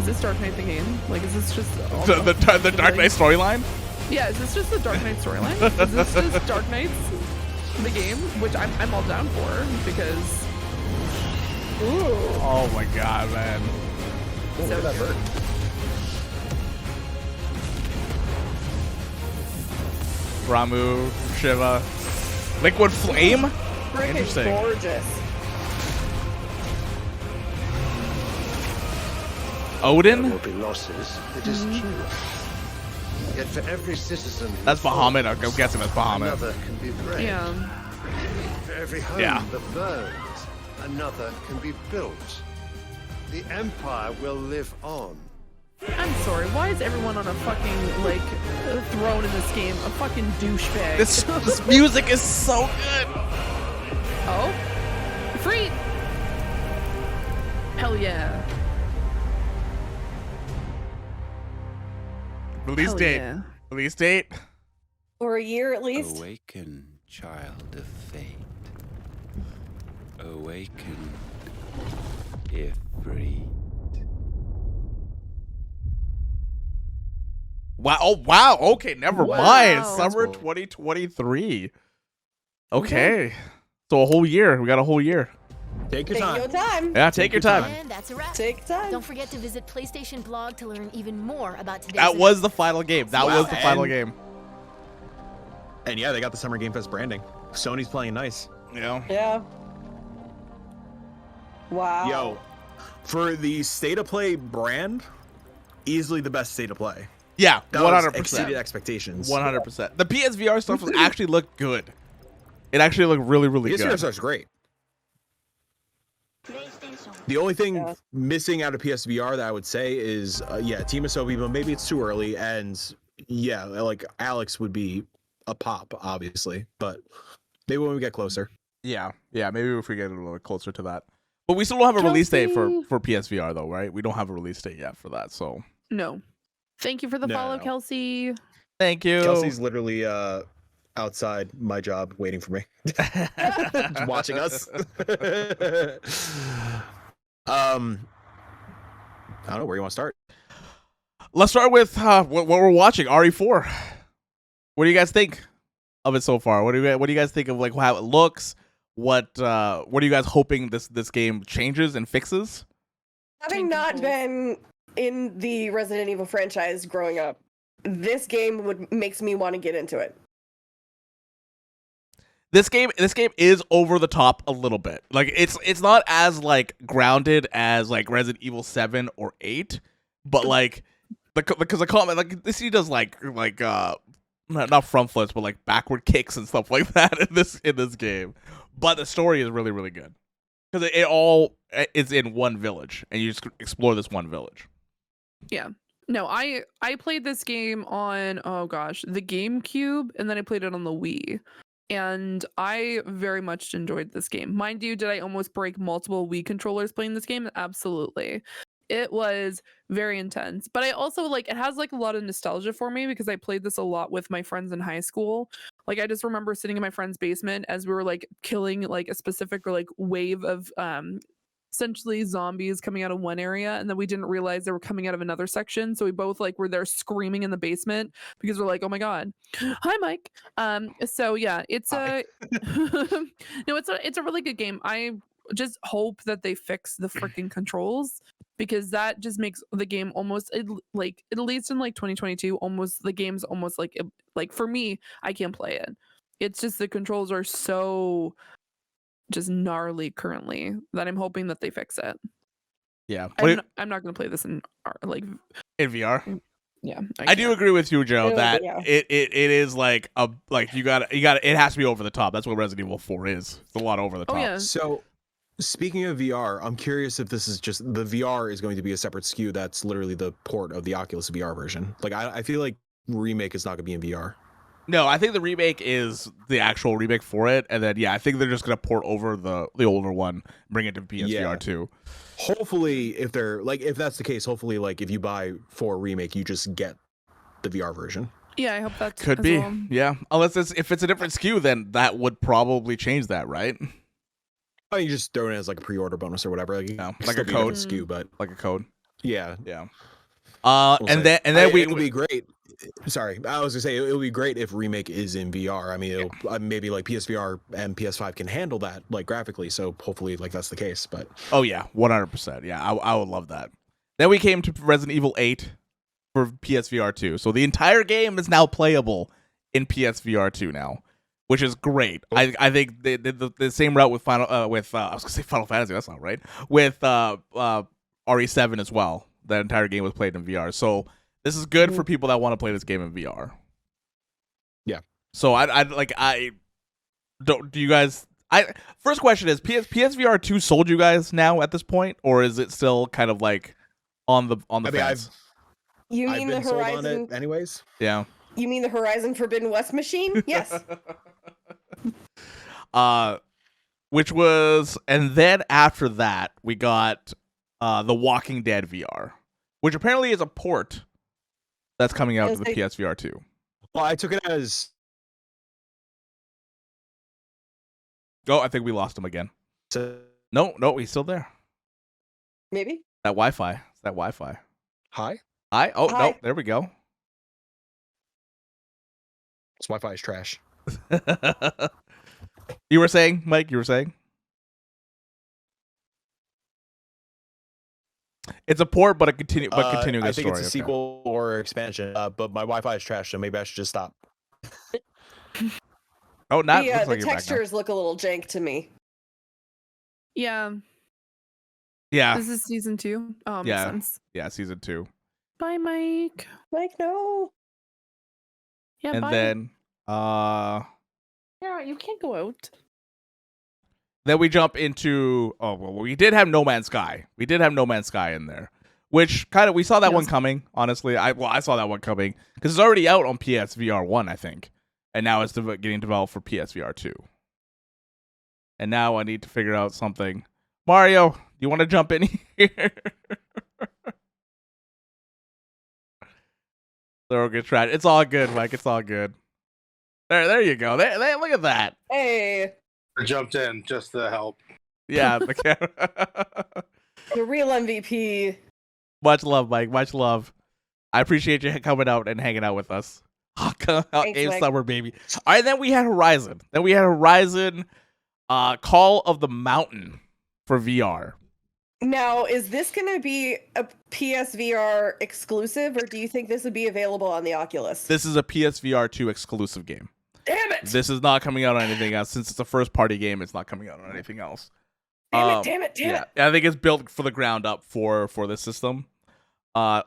this Dark Knight the game? Like, is this just The Dark Knight storyline? Yeah, is this just the Dark Knight storyline? Is this just Dark Knight's the game, which I'm all down for because. Ooh. Oh my god, man. So look at that bird. Ramu, Shiva, Liquid Flame. Freaking Interesting. gorgeous. Odin. There will be losses. It is true. Yet for every citizen, who That's Bahamut. I'm falls, guessing that's Bahamut. another can be bred. Yeah. For every home Yeah. that burns, another can be built. The Empire will live on. I'm sorry. Why is everyone on a fucking like throne in this game a fucking douchebag? This music is so good. Oh, free. Hell yeah. Release Hell date. yeah. Release date. Or a year at least. Awaken, child of fate. Awaken, if free. Wow! Oh, wow! Okay, never mind. Summer 2023. Okay, so a whole year. We got a whole year. Take your time. Yeah, take your time. And that's a wrap. Take time. Don't forget to visit PlayStation blog to learn even more about today's That was the final game. That was the final game. And yeah, they got the Summer Game Fest branding. Sony's playing nice. Yeah. Yeah. Wow. Yo, for the State of Play brand, easily the best State of Play. Yeah, 100%. Exceeded expectations. 100%. The PSVR stuff actually looked good. It actually looked really, really good. PSVR stuff's great. The only thing missing out of PSVR that I would say is, Team Asobi, but maybe it's too early. And yeah, like Alex would be a pop, obviously, but maybe when we get closer. Yeah, maybe if we get a little closer to that. But we still don't have a release date for PSVR though, right? We don't have a release date yet for that, so. No. Thank you for the follow, Kelsey. Thank you. Kelsey's literally outside my job waiting for me. Watching us. I don't know where you want to start. Let's start with what we're watching, RE4. What do you guys think of it so far? What do you guys think of like how it looks? What are you guys hoping this game changes and fixes? Having not been in the Resident Evil franchise growing up, this game makes me want to get into it. This game is over the top a little bit. Like it's not as like grounded as like Resident Evil 7 or 8, but like because the comment like this he does like not front flips but like backward kicks and stuff like that in this game. But the story is really, really good because it all is in one village and you just explore this one village. Yeah. No, I played this game on the GameCube, and then I played it on the Wii. And I very much enjoyed this game. Mind you, did I almost break multiple Wii controllers playing this game? Absolutely. It was very intense. But I also it has like a lot of nostalgia for me because I played this a lot with my friends in high school. Like I just remember sitting in my friend's basement as we were like killing like a specific wave of essentially zombies coming out of one area, and then we didn't realize they were coming out of another section, so we both were there screaming in the basement because we're like, oh my god. Hi, Mike. So yeah, it's no, it's a really good game. I just hope that they fix the freaking controls because that just makes the game almost at least in 2022 almost the game's almost like for me, I can't play it. It's just the controls are so just gnarly currently that I'm hoping that they fix it. Yeah, I'm not going to play this in VR. Yeah, I do agree with you, Joe, that it is like you got it has to be over the top. That's what Resident Evil 4 is. It's a lot over the top. Yeah. So speaking of VR, I'm curious if this is just the VR is going to be a separate SKU that's literally the port of the Oculus VR version. Like I feel like Remake is not going to be in VR. No, I think the remake is the actual remake for it, and then I think they're just gonna port over the older one, bring it to PSVR 2. Hopefully, if that's the case, hopefully if you buy 4 Remake, you just get the VR version. Yeah, I hope that could be. Well. Yeah, unless if it's a different SKU, then that would probably change that, right? Oh, you just throw it as like a pre-order bonus or whatever, like a code SKU, but like a code. Yeah. And then it would be great. Sorry, I was gonna say it would be great if Remake is in VR. I mean, maybe PSVR and PS5 can handle that graphically. So hopefully, that's the case. But 100%. Yeah, I would love that. Then we came to Resident Evil 8 for PSVR 2. So the entire game is now playable in PSVR 2 now, which is great. I think they did the same route with I was gonna say Final Fantasy. That's not right. With RE7 as well. That entire game was played in VR. So this is good for people that want to play this game in VR. Yeah. So do you guys? First question is PSVR 2 sold you guys now at this point, or is it still kind of on the fence? You mean the Horizon? Sold on it anyways? Yeah. You mean the Horizon Forbidden West machine? Yes. Which was, and then after that we got The Walking Dead VR, which apparently is a port that's coming out to the PSVR 2. Well, I took it as Oh, I think we lost him again. No, he's still there. Maybe. That Wi-Fi. It's that Wi-Fi. Hi? Oh, Hi. no, there we go. This Wi-Fi is trash. You were saying, Mike, you were saying? It's a port, but continuing I a think story. it's a sequel or expansion, but my Wi-Fi is trash, so maybe I should just stop. Oh, not The, looks like the you're back now. textures look a little jank to me. Yeah. Yeah. This is season 2. Oh, makes sense. Yeah, season 2. Bye, Mike. Mike, no. Yeah, And bye. then Yeah, you can't go out. then we jump into we did have No Man's Sky. We did have No Man's Sky in there, which kind of we saw that one coming. Honestly, I saw that one coming because it's already out on PSVR 1, I think, and now it's getting developed for PSVR 2. And now I need to figure out something. Mario, do you want to jump in here? It's all good, Mike. It's all good. There you go. There, look at that. Hey. I jumped in just to help. Yeah, the camera. The real MVP. Much love, Mike. Much love. I appreciate you coming out and hanging out with us. Game Summer, baby. All right, then we had Horizon. Call of the Mountain for VR. Now, is this going to be a PSVR exclusive, or do you think this would be available on the Oculus? This is a PSVR 2 exclusive game. Damn it! This is not coming out on anything else. Since it's a first-party game, it's not coming out on anything else. Damn it! I think it's built for the ground up for this system. I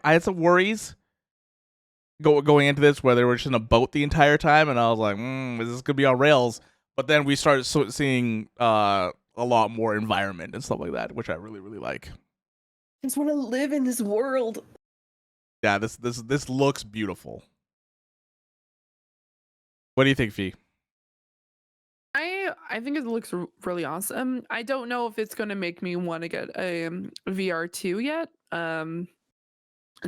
had some worries going into this where they were just in a boat the entire time, and I was like, is this gonna be on rails? But then we started seeing a lot more environment and stuff like that, which I really, really like. I just want to live in this world. Yeah, this looks beautiful. What do you think, Fee? I think it looks really awesome. I don't know if it's going to make me want to get a VR 2 yet. And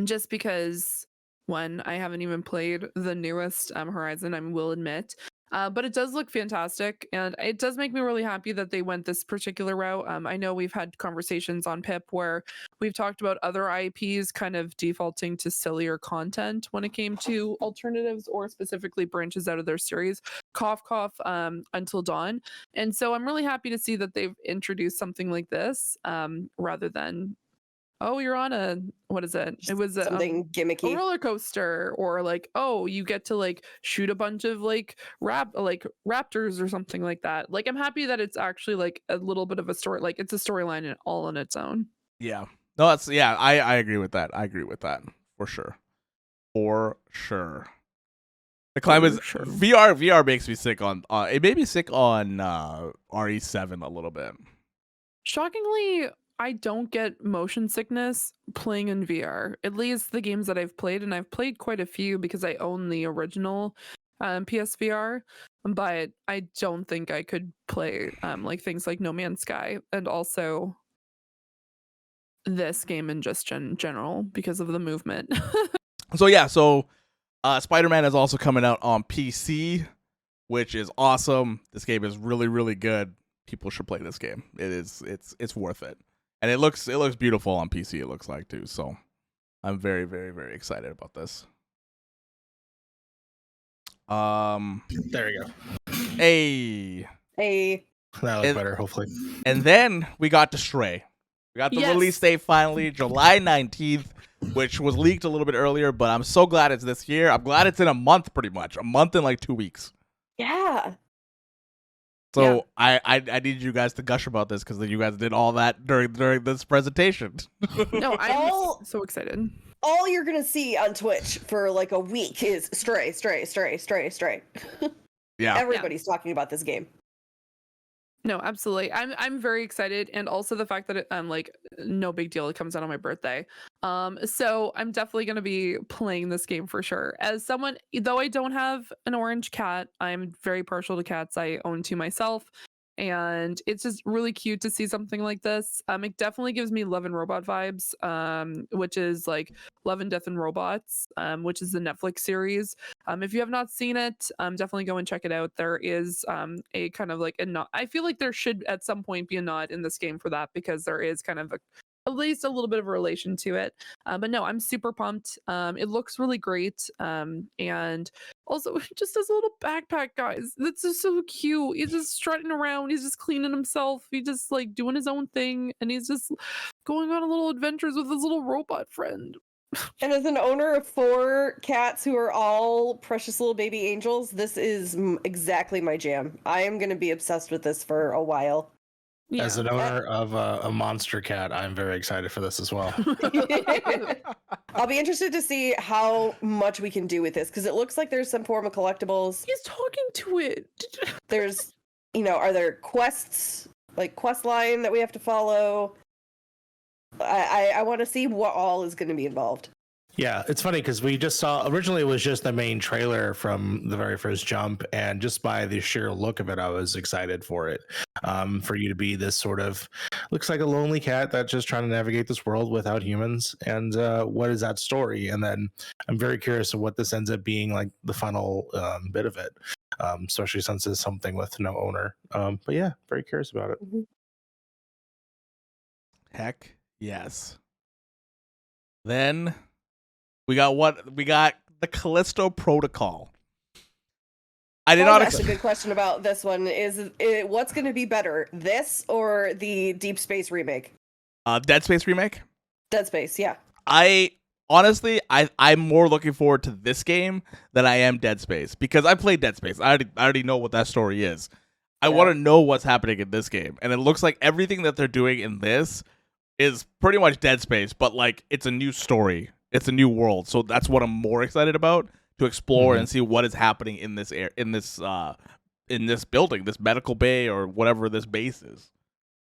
just because one, I haven't even played the newest Horizon, I will admit. But it does look fantastic, and it does make me really happy that they went this particular route. I know we've had conversations on PiP where we've talked about other IPs kind of defaulting to sillier content when it came to alternatives or specifically branches out of their series. Cough, cough, Until Dawn. And so I'm really happy to see that they've introduced something like this rather than, oh, you're on a, what is it? It was something gimmicky, a roller coaster, or like, oh, you get to like shoot a bunch of like raptors or something like that. Like, I'm happy that it's actually like a little bit of a story, like it's a storyline all on its own. Yeah, no, I agree with that. I agree with that for sure. The climate is VR makes me sick on. It made me sick on RE7 a little bit. Shockingly, I don't get motion sickness playing in VR. At least the games that I've played, and I've played quite a few because I own the original PSVR, but I don't think I could play like things like No Man's Sky and also this game in just general because of the movement. So Spider-Man is also coming out on PC, which is awesome. This game is really, really good. People should play this game. It's worth it. And it looks beautiful on PC, it looks like, too. So I'm very, very, very excited about this. There you go. Hey. That looks better, hopefully. And then we got to Stray. We got the release date finally, July 19th, which was leaked a little bit earlier, but I'm so glad it's this year. I'm glad it's in a month, pretty much. A month and like 2 weeks. Yeah. So I need you guys to gush about this because you guys did all that during this presentation. No, I'm so excited. All you're gonna see on Twitch for like a week is Stray. Yeah, everybody's talking about this game. No, absolutely. I'm very excited, and also the fact that it, like, no big deal. It comes out on my birthday. So I'm definitely gonna be playing this game for sure. As someone, though I don't have an orange cat, I'm very partial to cats. I own 2 myself, and it's just really cute to see something like this. It definitely gives me Love and Robot vibes, which is like Love and Death and Robots, which is the Netflix series. If you have not seen it, definitely go and check it out. There is a kind of like a nod. I feel like there should at some point be a nod in this game for that, because there is kind of at least a little bit of a relation to it. But no, I'm super pumped. It looks really great. And also just his little backpack, guys. That's just so cute. He's just strutting around. He's just cleaning himself. He's just like doing his own thing. And he's just going on little adventures with his little robot friend. And as an owner of 4 cats who are all precious little baby angels, this is exactly my jam. I am going to be obsessed with this for a while. Yeah. As an owner of a monster cat, I'm very excited for this as well. I'll be interested to see how much we can do with this, because it looks like there's some form of collectibles. He's talking to it. There's, are there quests, like quest line that we have to follow? I want to see what all is going to be involved. Yeah, it's funny because we just saw, originally it was just the main trailer from the very first jump, and just by the sheer look of it, I was excited for it. For you to be this sort of, looks like a lonely cat that's just trying to navigate this world without humans, and what is that story? And then I'm very curious of what this ends up being, like the final bit of it, especially since it's something with no owner. But yeah, very curious about it. Heck yes. Then we got the Callisto Protocol. I did not. That's a good question about this one. Is what's going to be better, this or the Deep Space remake? Dead Space remake. Dead Space, yeah. I'm more looking forward to this game than I am Dead Space, because I played Dead Space. I already know what that story is. I want to know what's happening in this game, and it looks like everything that they're doing in this is pretty much Dead Space, but like it's a new story. It's a new world, so that's what I'm more excited about, to explore and see what is happening in this building, this medical bay or whatever this base is.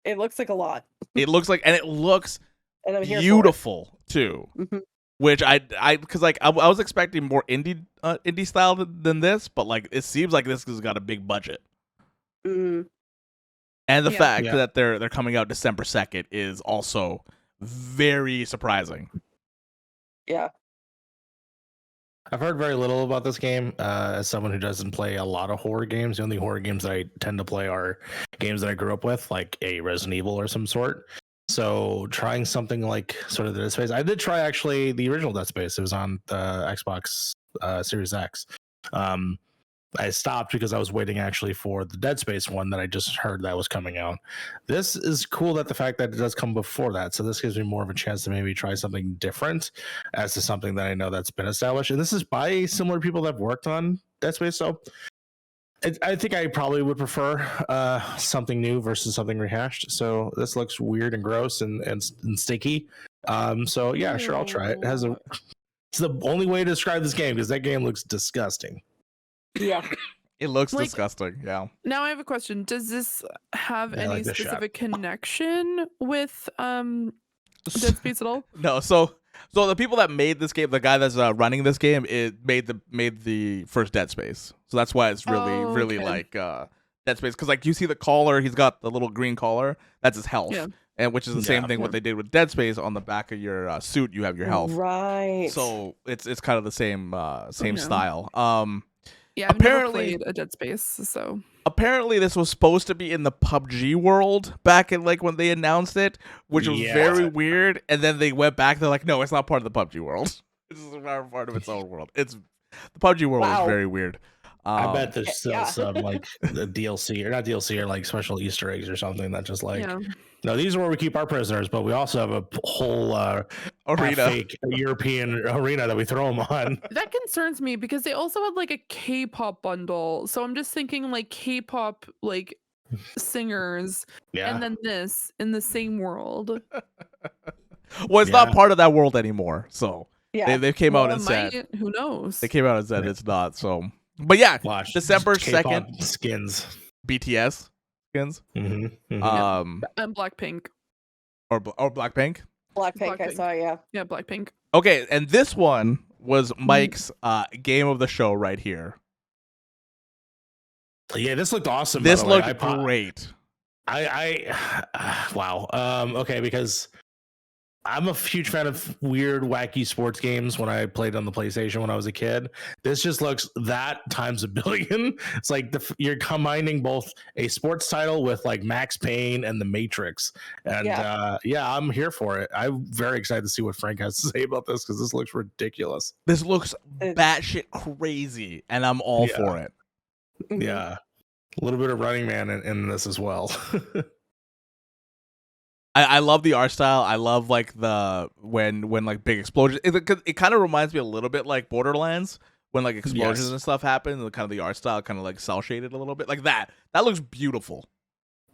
It looks like a lot. It looks like, and it looks beautiful too. Mm-hmm. Which I was expecting more indie style than this, but like it seems like this has got a big budget. Mm-hmm. And the fact that they're coming out December 2nd is also very surprising. Yeah. I've heard very little about this game. As someone who doesn't play a lot of horror games, the only horror games that I tend to play are games that I grew up with, like a Resident Evil or some sort. So trying something like sort of the Dead Space, I did try actually the original Dead Space. It was on the Xbox Series X. I stopped because I was waiting actually for the Dead Space one that I just heard that was coming out. This is cool, that the fact that it does come before that. So this gives me more of a chance to maybe try something different as to something that I know that's been established. And this is by similar people that have worked on Dead Space. So I think I probably would prefer something new versus something rehashed. So this looks weird and gross and sticky. So yeah, sure, I'll try it. It's the only way to describe this game, because that game looks disgusting. Yeah. It looks disgusting, yeah. Now I have a question. Does this have any specific connection with Dead Space at all? No, so the people that made this game, the guy that's running this game, made the first Dead Space. So that's why it's really like Dead Space, because like you see the collar, he's got the little green collar, that's his health. Yeah. And which is the same thing what they did with Dead Space. On the back of your suit you have your health. Right. So it's kind of the same style. Yeah, I've never played a Dead Space, so apparently this was supposed to be in the PUBG world back in like when they announced it, which was very weird. And then they went back. They're like, no, it's not part of the PUBG world. This is part of its own world. The PUBG world is very weird. I bet there's still some like the DLC or not DLC or like special Easter eggs or something that just like no, these are where we keep our prisoners, but we also have a whole arena, fake European arena that we throw them on. That concerns me because they also had like a K-pop bundle, so I'm just thinking like K-pop like singers, and then this in the same world. Well, it's not part of that world anymore, so they came out and said, who knows? They came out and said it's not. So, but yeah, watch December K-pop 2nd, skins, BTS skins, and Blackpink, or Blackpink. Blackpink, I saw, yeah, Blackpink. Okay, and this one was Mike's game of the show right here. Yeah, this looked awesome. This looked great. Wow. Okay, because I'm a huge fan of weird, wacky sports games when I played on the PlayStation when I was a kid. This just looks that times a billion. It's like you're combining both a sports title with like Max Payne and The Matrix. And yeah, I'm here for it. I'm very excited to see what Frank has to say about this because this looks ridiculous. This looks batshit crazy, and I'm all for it. Yeah. A little bit of Running Man in this as well. I love the art style. I love like the when like big explosions. It kind of reminds me a little bit like Borderlands when like explosions and stuff happen. And kind of the art style kind of like cel shaded a little bit like that. That looks beautiful.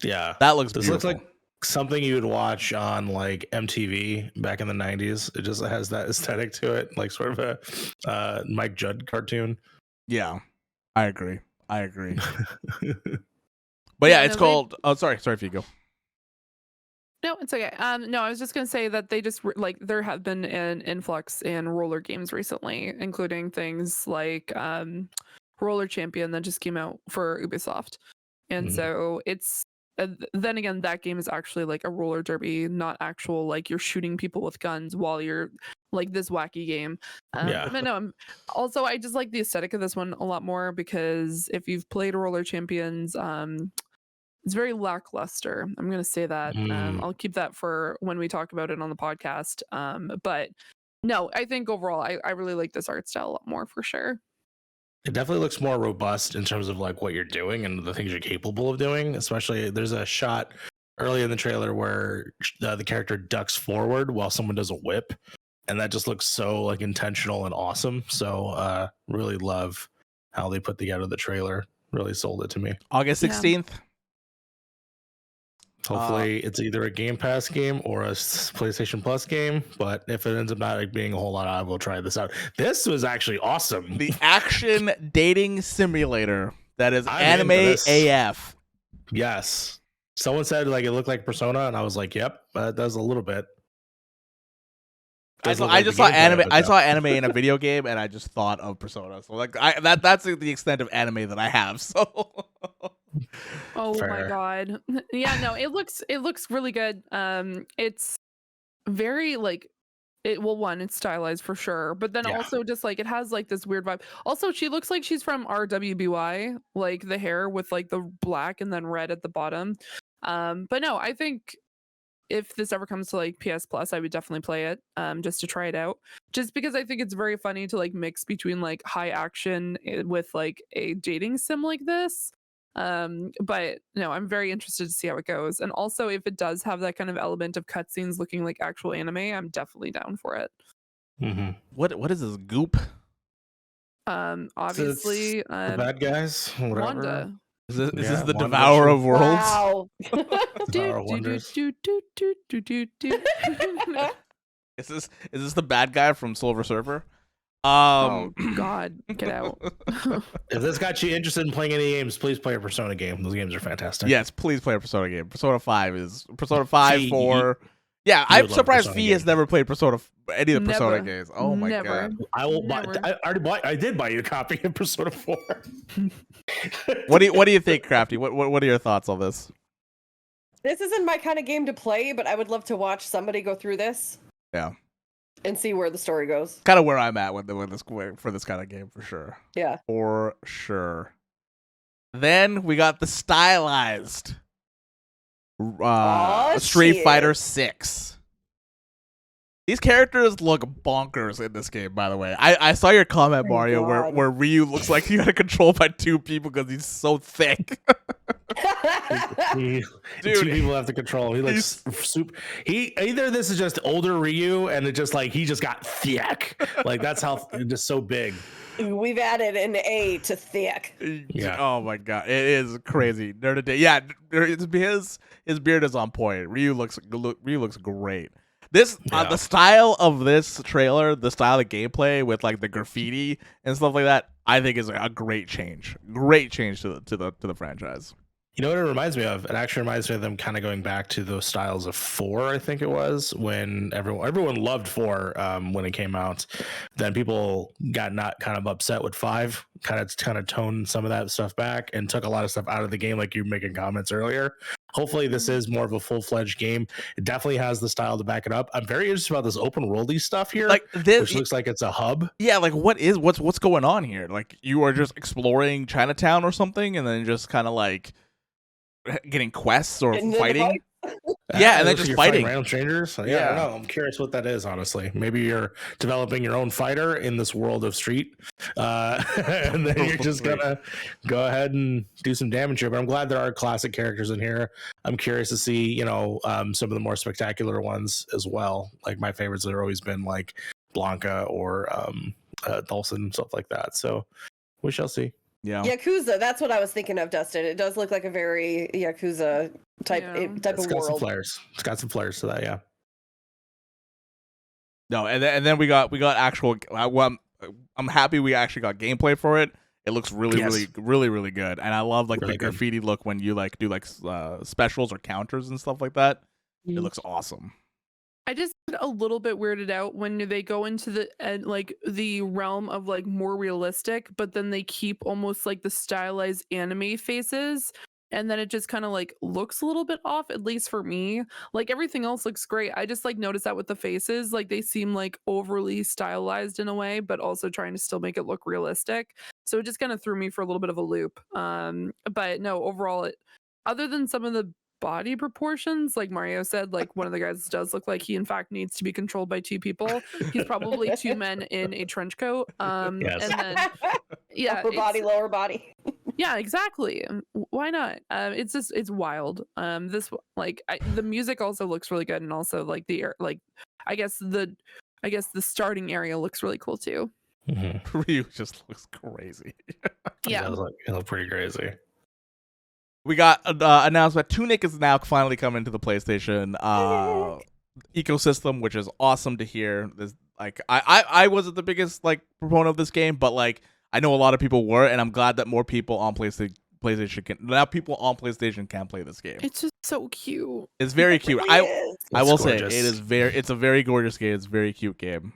Yeah, that looks. This beautiful. looks like something you would watch on like MTV back in the 90s. It just has that aesthetic to it, like sort of a Mike Judd cartoon. Yeah, I agree. But yeah, it's called. Oh, sorry if you go. No, it's okay. No, I was just gonna say that they just like there have been an influx in roller games recently, including things like Roller Champion that just came out for Ubisoft, and so it's then again that game is actually like a roller derby, not actual like you're shooting people with guns while you're like this wacky game. But no, also I just like the aesthetic of this one a lot more because if you've played Roller Champions, it's very lackluster. I'm going to say that. I'll keep that for when we talk about it on the podcast. But no, I think overall, I really like this art style a lot more for sure. It definitely looks more robust in terms of like what you're doing and the things you're capable of doing. Especially there's a shot early in the trailer where the character ducks forward while someone does a whip. And that just looks so like intentional and awesome. So really love how they put together the trailer. Really sold it to me. August 16th. Hopefully it's either a Game Pass game or a PlayStation Plus game, but if it ends up not being a whole lot, I will try this out. This was actually awesome. The action dating simulator that is anime AF. Yes. Someone said like it looked like Persona, and I was like, yep, that does a little bit. I just saw anime. I saw anime in a video game, and I just thought of Persona. So like, that's the extent of anime that I have. So. Oh my god. Yeah, no, it looks really good. It's very like it's stylized for sure, but then also just like it has like this weird vibe. Also, she looks like she's from RWBY, like the hair with like the black and then red at the bottom. But no, I think if this ever comes to like PS Plus, I would definitely play it just to try it out. Just because I think it's very funny to like mix between like high action with like a dating sim like this. But no, I'm very interested to see how it goes. And also if it does have that kind of element of cutscenes looking like actual anime, I'm definitely down for it. What is this goop? Obviously the bad guys, whatever. Wanda. Is this the Devourer of Worlds? Wow. Devourer of Wonders. Is this the bad guy from Silver Surfer? Oh God, get out. If this got you interested in playing any games, please play a Persona game. Those games are fantastic. Yes, please play a Persona game. Persona 5 4. Yeah, I'm surprised V has never played any of the Persona games. Oh my god. I will buy. I did buy you a copy of Persona 4. What do you think, Crafty? What are your thoughts on this? This isn't my kind of game to play, but I would love to watch somebody go through this. Yeah. And see where the story goes. Kind of where I'm at for this kind of game, for sure. Yeah. For sure. Then we got the stylized Street Fighter 6. These characters look bonkers in this game, by the way. I saw your comment, Mario, where Ryu looks like he got controlled by two people because he's so thick. Dude, two people have to control. He looks super. Either this is just older Ryu, and it just like he just got thick. Like that's how just so big. We've added an A to thick. Yeah. Oh my god, it is crazy. Yeah, his beard is on point. Ryu looks great. This the style of this trailer, the style of gameplay with like the graffiti and stuff like that, I think is a great change. Great change to the franchise. You know what it reminds me of? It actually reminds me of them kind of going back to those styles of 4, I think it was, when everyone loved 4 when it came out. Then people got not kind of upset with 5, kind of toned some of that stuff back and took a lot of stuff out of the game, like you were making comments earlier. hopefully this is more of a full-fledged game. It definitely has the style to back it up. I'm very interested about this open worldy stuff here, like this, which looks like it's a hub. Yeah, like what's going on here? Like you are just exploring Chinatown or something, and then just kind of like getting quests or fighting. Yeah, and then just fighting random strangers. Yeah, I don't know. I'm curious what that is, honestly. Maybe you're developing your own fighter in this world of Street, and then you're just gonna go ahead and do some damage here. But I'm glad there are classic characters in here. I'm curious to see, some of the more spectacular ones as well. Like my favorites have always been like Blanca or Dulcin, stuff like that. So we shall see. Yeah, Yakuza. That's what I was thinking of, Dustin. It does look like a very Yakuza type of world. It's got some flares. It's got some flares to that, yeah. No, and then we got actual. I'm happy we actually got gameplay for it. It looks really good, and I love like the graffiti look when you like do like specials or counters and stuff like that. It looks awesome. I just get a little bit weirded out when they go into the realm of like more realistic, but then they keep almost like the stylized anime faces, and then it just kind of like looks a little bit off, at least for me. Like everything else looks great. I just like noticed that with the faces, like they seem like overly stylized in a way, but also trying to still make it look realistic. So it just kind of threw me for a little bit of a loop. But no, overall, other than some of the body proportions, like Mario said, like one of the guys does look like he in fact needs to be controlled by two people. He's probably two men in a trench coat. Yes. And then upper body, lower body. Yeah, exactly. Why not? It's wild. The music also looks really good, and also like I guess the starting area looks really cool too. Ryu just looks crazy. Yeah, it looks pretty crazy. We got announced that Tunic is now finally coming to the PlayStation ecosystem, which is awesome to hear. This, like, I wasn't the biggest like proponent of this game, but like I know a lot of people were, and I'm glad that more people on PlayStation can play this game. It's just so cute. It's very cute. Really I will say it's a very gorgeous game. It's a very cute game.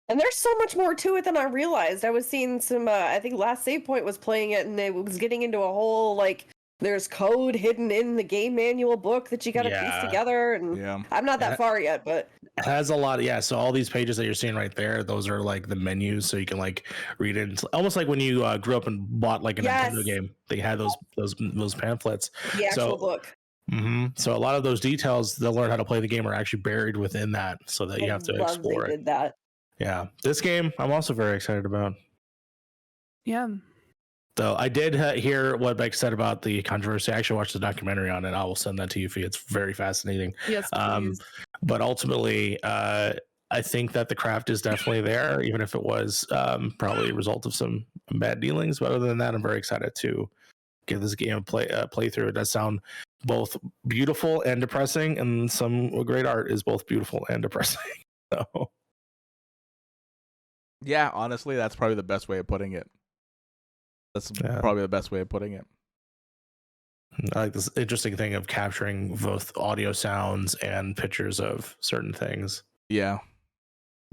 And there's so much more to it than I realized. I was seeing some, I think Last Save Point was playing it, and it was getting into a whole, like, there's code hidden in the game manual book that you got to piece together. And I'm not that far yet, but it has a lot of, so all these pages that you're seeing right there, those are like the menus, so you can like read it. It's almost like when you grew up and bought like a Nintendo game, they had those pamphlets. The actual book. So a lot of those details they'll learn how to play the game are actually buried within that, so that you have to explore it. Did that. Yeah, this game I'm also very excited about. Yeah. So I did hear what Beck said about the controversy. I actually watched the documentary on it. I will send that to you, Fee. It's very fascinating. Yes, please. But ultimately, I think that the craft is definitely there, even if it was probably a result of some bad dealings. But other than that, I'm very excited to give this game a playthrough. It does sound both beautiful and depressing, and some great art is both beautiful and depressing. So. Yeah, honestly, that's probably the best way of putting it. Probably the best way of putting it. I like this interesting thing of capturing both audio sounds and pictures of certain things. Yeah.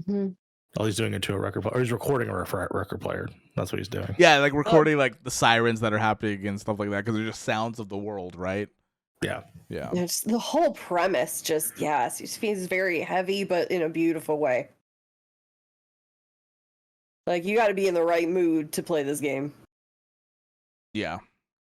Oh, he's doing it to a record player. Or he's recording a record player. That's what he's doing. Yeah, like recording like the sirens that are happening and stuff like that, because they're just sounds of the world, right? Yeah. It's the whole premise just, it feels very heavy, but in a beautiful way. Like, you got to be in the right mood to play this game. Yeah.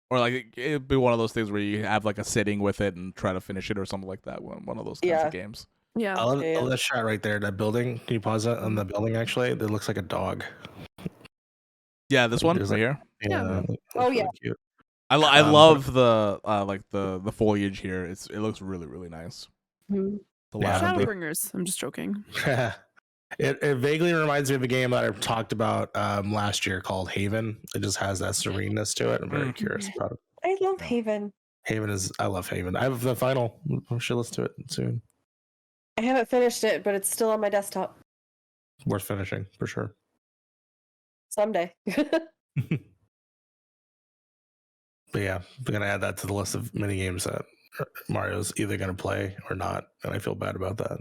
Or, like, it'd be one of those things where you have, like, a sitting with it and try to finish it or something like that. One of those kinds of games. Yeah. I love that shot right there, that building. Can you pause that on the building, actually? That looks like a dog. Yeah, this one right here? Yeah. Really cute. I love the foliage here. It looks really, really nice. The Shadowbringers. I'm just joking. It vaguely reminds me of a game that I talked about last year called Haven. It just has that sereneness to it. I'm very curious about it. I love Haven. I love Haven. I have the final. I should listen to it soon. I haven't finished it, but it's still on my desktop. Worth finishing, for sure. Someday. But yeah, we're going to add that to the list of mini games that Mario's either going to play or not, and I feel bad about that.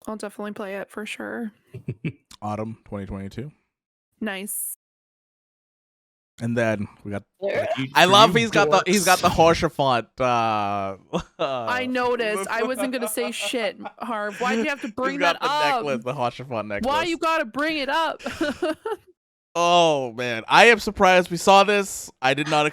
I'll definitely play it for sure. Autumn 2022. Nice. And then we got. I love he's got the Haurchefant. I noticed. I wasn't gonna say shit, Harv. Why'd you have to bring that up? The Haurchefant necklace. Why you gotta bring it up? Oh man, I am surprised we saw this. I did not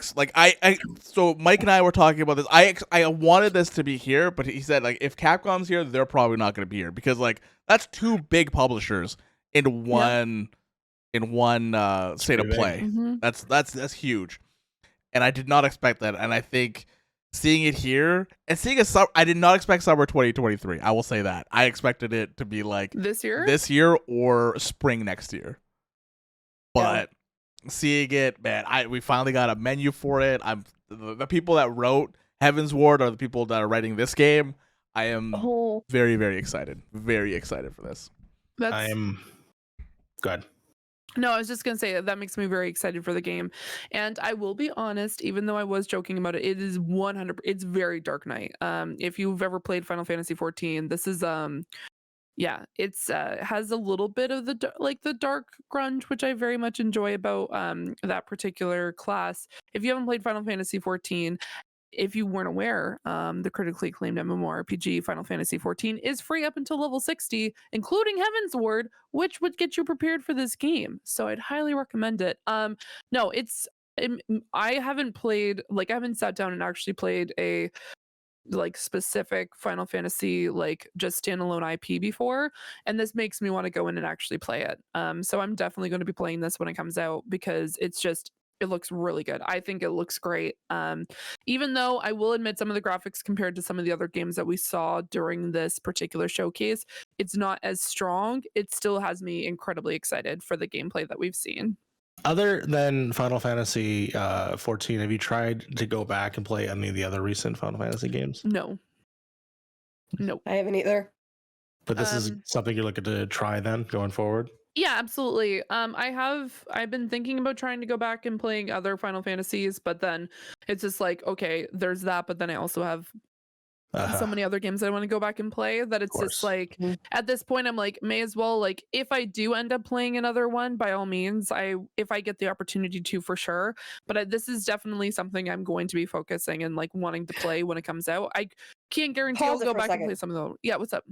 so Mike and I were talking about this. I wanted this to be here, but he said like if Capcom's here, they're probably not going to be here because like that's two big publishers in one state of play. Mm-hmm. That's huge, and I did not expect that. And I think seeing it here and seeing I did not expect summer 2023. I will say that I expected it to be like this year or spring next year. But seeing it, man, we finally got a menu for it. The people that wrote Heaven's Ward are the people that are writing this game. I am very, very excited. Very excited for this. I am good. No, I was just gonna say that makes me very excited for the game, and I will be honest. Even though I was joking about it, it is 100. It's very Dark Knight. If you've ever played Final Fantasy 14, this is yeah, it's has a little bit of the dark grunge, which I very much enjoy about that particular class. If you haven't played Final Fantasy 14, if you weren't aware, the critically acclaimed MMORPG Final Fantasy 14 is free up until level 60, including Heaven's Ward, which would get you prepared for this game. So I'd highly recommend it. No, I haven't played, I haven't sat down and actually played a specific Final Fantasy just standalone IP before, and this makes me want to go in and actually play it. So I'm definitely going to be playing this when it comes out because it looks really good. I think it looks great. Even though I will admit some of the graphics compared to some of the other games that we saw during this particular showcase, it's not as strong. It still has me incredibly excited for the gameplay that we've seen. Other than Final Fantasy 14, have you tried to go back and play any of the other recent Final Fantasy games? No. I haven't either. But this is something you're looking to try then going forward? Yeah, absolutely. I've been thinking about trying to go back and playing other Final Fantasies, but then it's just okay, there's that, but then I also have so many other games I want to go back and play that it's just at this point I'm may as well if I do end up playing another one, by all means, if I get the opportunity to, for sure. But this is definitely something I'm going to be focusing and wanting to play when it comes out. I can't guarantee I'll go back and play some of them. Yeah, what's up?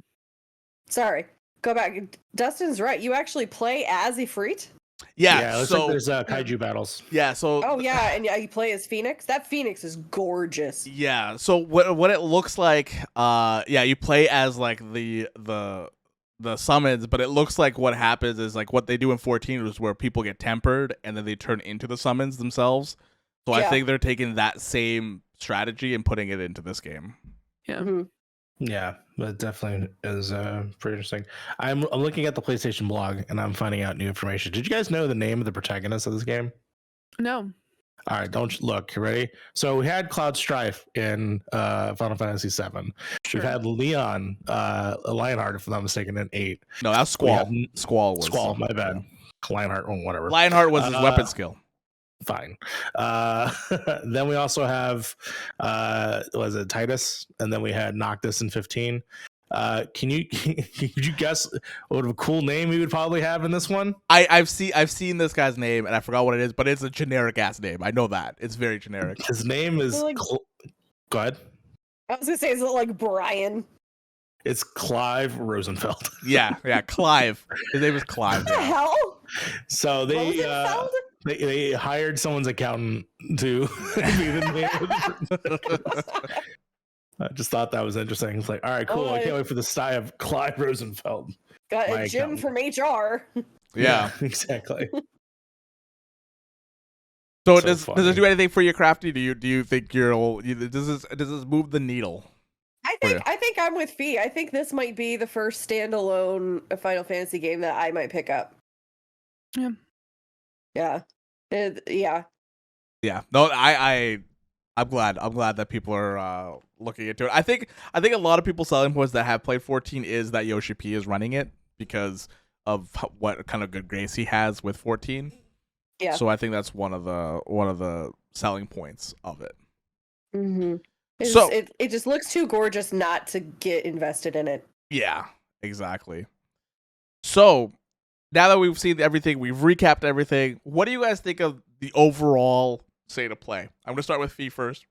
Sorry, go back. Dustin's right. You actually play as Ifrit? Yeah, it looks like there's kaiju battles. Yeah, so and you play as Phoenix. That Phoenix is gorgeous. Yeah, so what it looks like, you play as the summons, but it looks like what happens is what they do in 14 is where people get tempered and then they turn into the summons themselves. So I think they're taking that same strategy and putting it into this game. Yeah. Mm-hmm. Yeah, that definitely is pretty interesting. I'm looking at the PlayStation blog and I'm finding out new information. Did you guys know the name of the protagonist of this game? No. All right, don't look. You ready? So we had Cloud Strife in Final Fantasy VII. Sure. We've had Leon, Lionheart, if I'm not mistaken, in 8. No, that was Squall. Squall was my bad. Lionheart, whatever. Lionheart was his weapon skill. Fine. Then we also have was it Titus, and then we had Noctis in 15. Could you guess what a cool name he would probably have in this one? I've seen this guy's name and I forgot what it is, but it's a generic ass name. I know that it's very generic. His name is go ahead. I was gonna say, is it like Brian? It's Clive Rosenfeld. Yeah, Clive. His name is Clive. What the hell? So they hired someone's accountant to be the name. I just thought that was interesting. It's all right, cool. I can't wait for the style of Clive Rosenfeld. Got a Jim from HR. Yeah, exactly. So does it do anything for you, Crafty? Do you think does this move the needle? I think I'm with Fee. I think this might be the first standalone Final Fantasy game that I might pick up. Yeah. Yeah. Yeah. No, I'm glad that people are looking into it. I think a lot of people's selling points that have played 14 is that Yoshi P is running it because of what kind of good grace he has with 14. Yeah. So I think that's one of the selling points of it. Mm-hmm. It just looks too gorgeous not to get invested in it. Yeah, exactly. So now that we've seen everything, we've recapped everything. What do you guys think of the overall state of play. I'm gonna start with Fee first,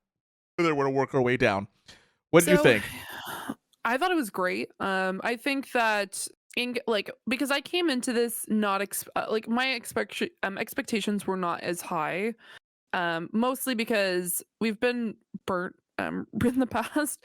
and then we're gonna work our way down. What did you think? I thought it was great. I think that because I came into this not my expectations were not as high, mostly because we've been burnt in the past.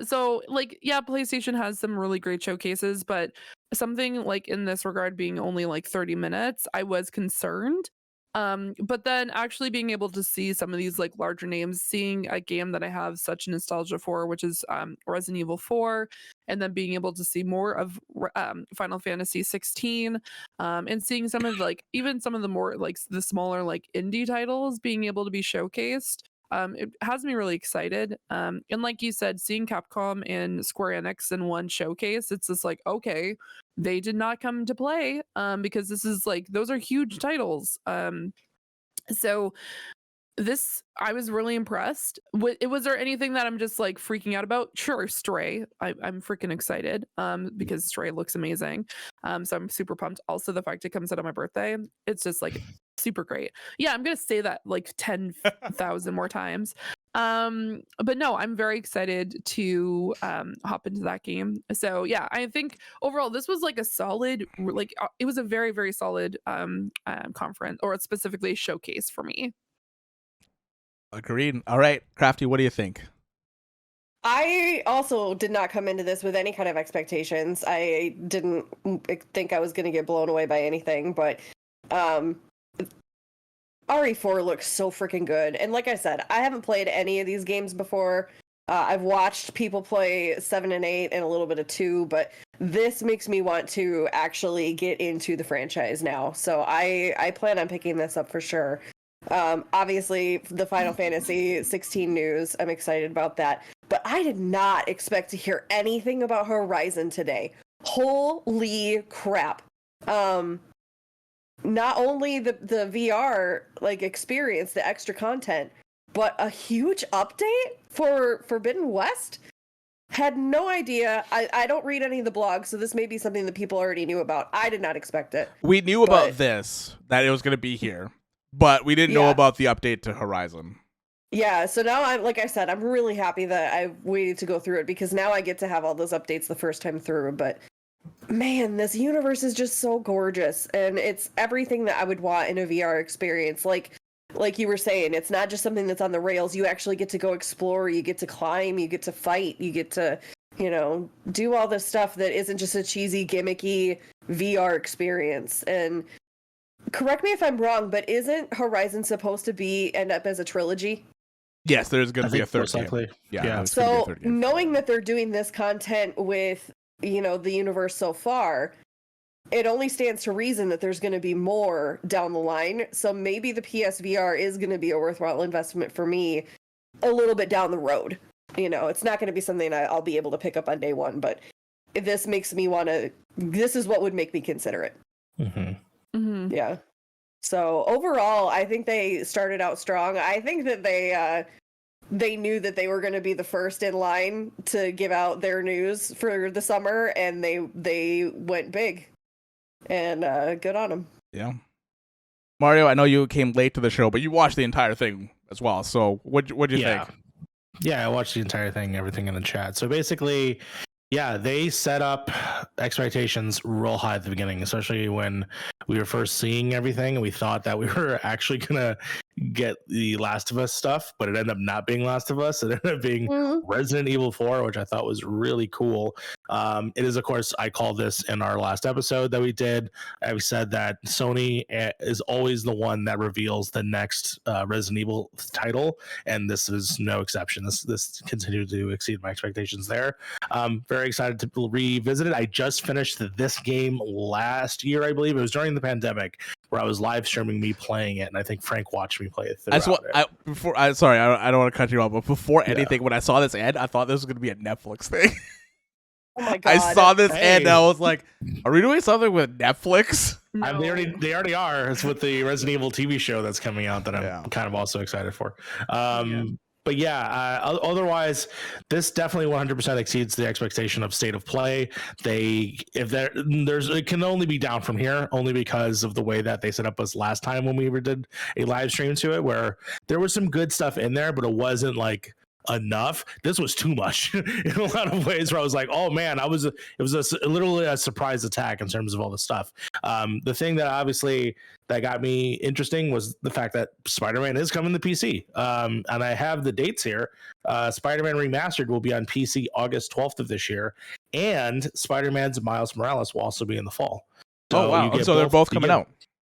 So PlayStation has some really great showcases, but something like in this regard being only like 30 minutes, I was concerned. But then actually being able to see some of these like larger names, seeing a game that I have such nostalgia for, which is Resident Evil 4, and then being able to see more of Final Fantasy 16, and seeing some of even some of the more the smaller indie titles being able to be showcased. It has me really excited. And like you said, seeing Capcom and Square Enix in one showcase, it's just okay, they did not come to play, because this is those are huge titles. So this, I was really impressed. Was there anything that I'm just freaking out about? Sure, Stray. I'm freaking excited because Stray looks amazing. So I'm super pumped. Also, the fact it comes out on my birthday, it's just super great. Yeah, I'm gonna say that 10,000 more times. But no, I'm very excited to hop into that game. So yeah, I think overall this was a solid, it was a very, very solid conference, or specifically a showcase for me. Agreed. All right, Crafty, what do you think? I also did not come into this with any kind of expectations. I didn't think I was going to get blown away by anything, but RE4 looks so freaking good. And like I said, I haven't played any of these games before. I've watched people play 7 and 8 and a little bit of 2, but this makes me want to actually get into the franchise now. So I plan on picking this up for sure. Obviously, the Final Fantasy 16 news, I'm excited about that. But I did not expect to hear anything about Horizon today. Holy crap. Not only the VR experience, the extra content, but a huge update for Forbidden West? Had no idea. I don't read any of the blogs, so this may be something that people already knew about. I did not expect it. We knew about this, that it was going to be here, but we didn't know about the update to Horizon. Yeah, so now I'm really happy that I waited to go through it, because now I get to have all those updates the first time through. But man, this universe is just so gorgeous, and it's everything that I would want in a VR experience. Like you were saying, it's not just something that's on the rails. You actually get to go explore, you get to climb, you get to fight, you get to, do all this stuff that isn't just a cheesy, gimmicky VR experience. And correct me if I'm wrong, but isn't Horizon supposed to end up as a trilogy? Yes, there's going to be a third game. Yeah. So knowing that they're doing this content with, the universe so far, it only stands to reason that there's going to be more down the line. So maybe the PSVR is going to be a worthwhile investment for me a little bit down the road. It's not going to be something I'll be able to pick up on day one, but this makes me this is what would make me consider it. Mm-hmm. Mm-hmm. Yeah. So overall, I think they started out strong. I think that they knew that they were going to be the first in line to give out their news for the summer, and they went big. And good on them. Yeah. Mario, I know you came late to the show, but you watched the entire thing as well. So what'd you think? Yeah, I watched the entire thing, everything in the chat. So basically, yeah, they set up expectations real high at the beginning, especially when we were first seeing everything, and we thought that we were actually gonna get the Last of Us stuff, but it ended up not being Last of Us. It ended up being Resident Evil 4, which I thought was really cool. It is, of course, I called this in our last episode that we did. I said that Sony is always the one that reveals the next Resident Evil title, and this is no exception. This continued to exceed my expectations there. Very excited to revisit it. I just finished this game last year, I believe. It was during the pandemic, where I was live streaming me playing it, and I think Frank watched me play it throughout it. Sorry, I don't want to cut you off, but before anything, when I saw this ad, I thought this was going to be a Netflix thing. Oh my God. I saw this ad and I was like, are we doing something with Netflix? No. They already are. It's with the Resident Evil TV show that's coming out that I'm kind of also excited for. But But yeah, otherwise, this definitely 100% exceeds the expectation of state of play. It can only be down from here, only because of the way that they set up us last time when we did a live stream to it, where there was some good stuff in there, but it wasn't like enough. This was too much in a lot of ways, where I was like, oh man, it was literally a surprise attack in terms of all the stuff. The thing that obviously that got me interesting was the fact that Spider-Man is coming to PC. And I have the dates here. Spider-Man Remastered will be on PC August 12th of this year, and Spider-Man's Miles Morales will also be in the fall. So wow. So they're both coming out.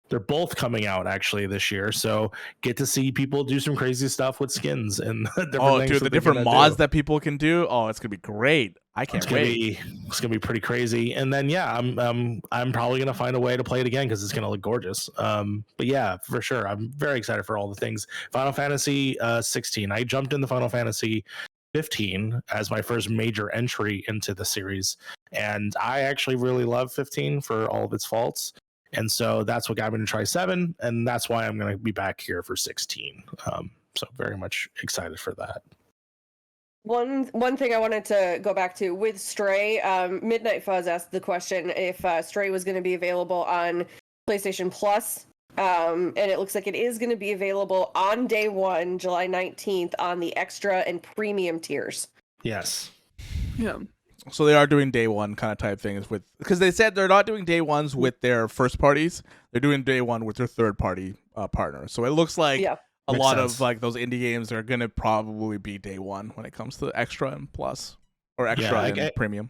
They're both coming out actually this year, so get to see people do some crazy stuff with skins and different things. The different mods that people can do. Oh, it's gonna be great! I can't wait. It's gonna be pretty crazy. And then yeah, I'm probably gonna find a way to play it again because it's gonna look gorgeous. But yeah, for sure, I'm very excited for all the things. Final Fantasy 16. I jumped in the Final Fantasy 15 as my first major entry into the series, and I actually really love 15 for all of its faults. And so that's what got me to try 7, and that's why I'm going to be back here for 16. So very much excited for that. One thing I wanted to go back to with Stray, Midnight Fuzz asked the question if Stray was going to be available on PlayStation Plus, and it looks like it is going to be available on day 1, July 19th, on the extra and premium tiers. Yes. Yeah. So they are doing day 1 kind of type things because they said they're not doing day 1s with their first parties. They're doing day 1 with their third party partners. So it looks like a lot of like those indie games are going to probably be day 1 when it comes to extra and plus or extra and premium.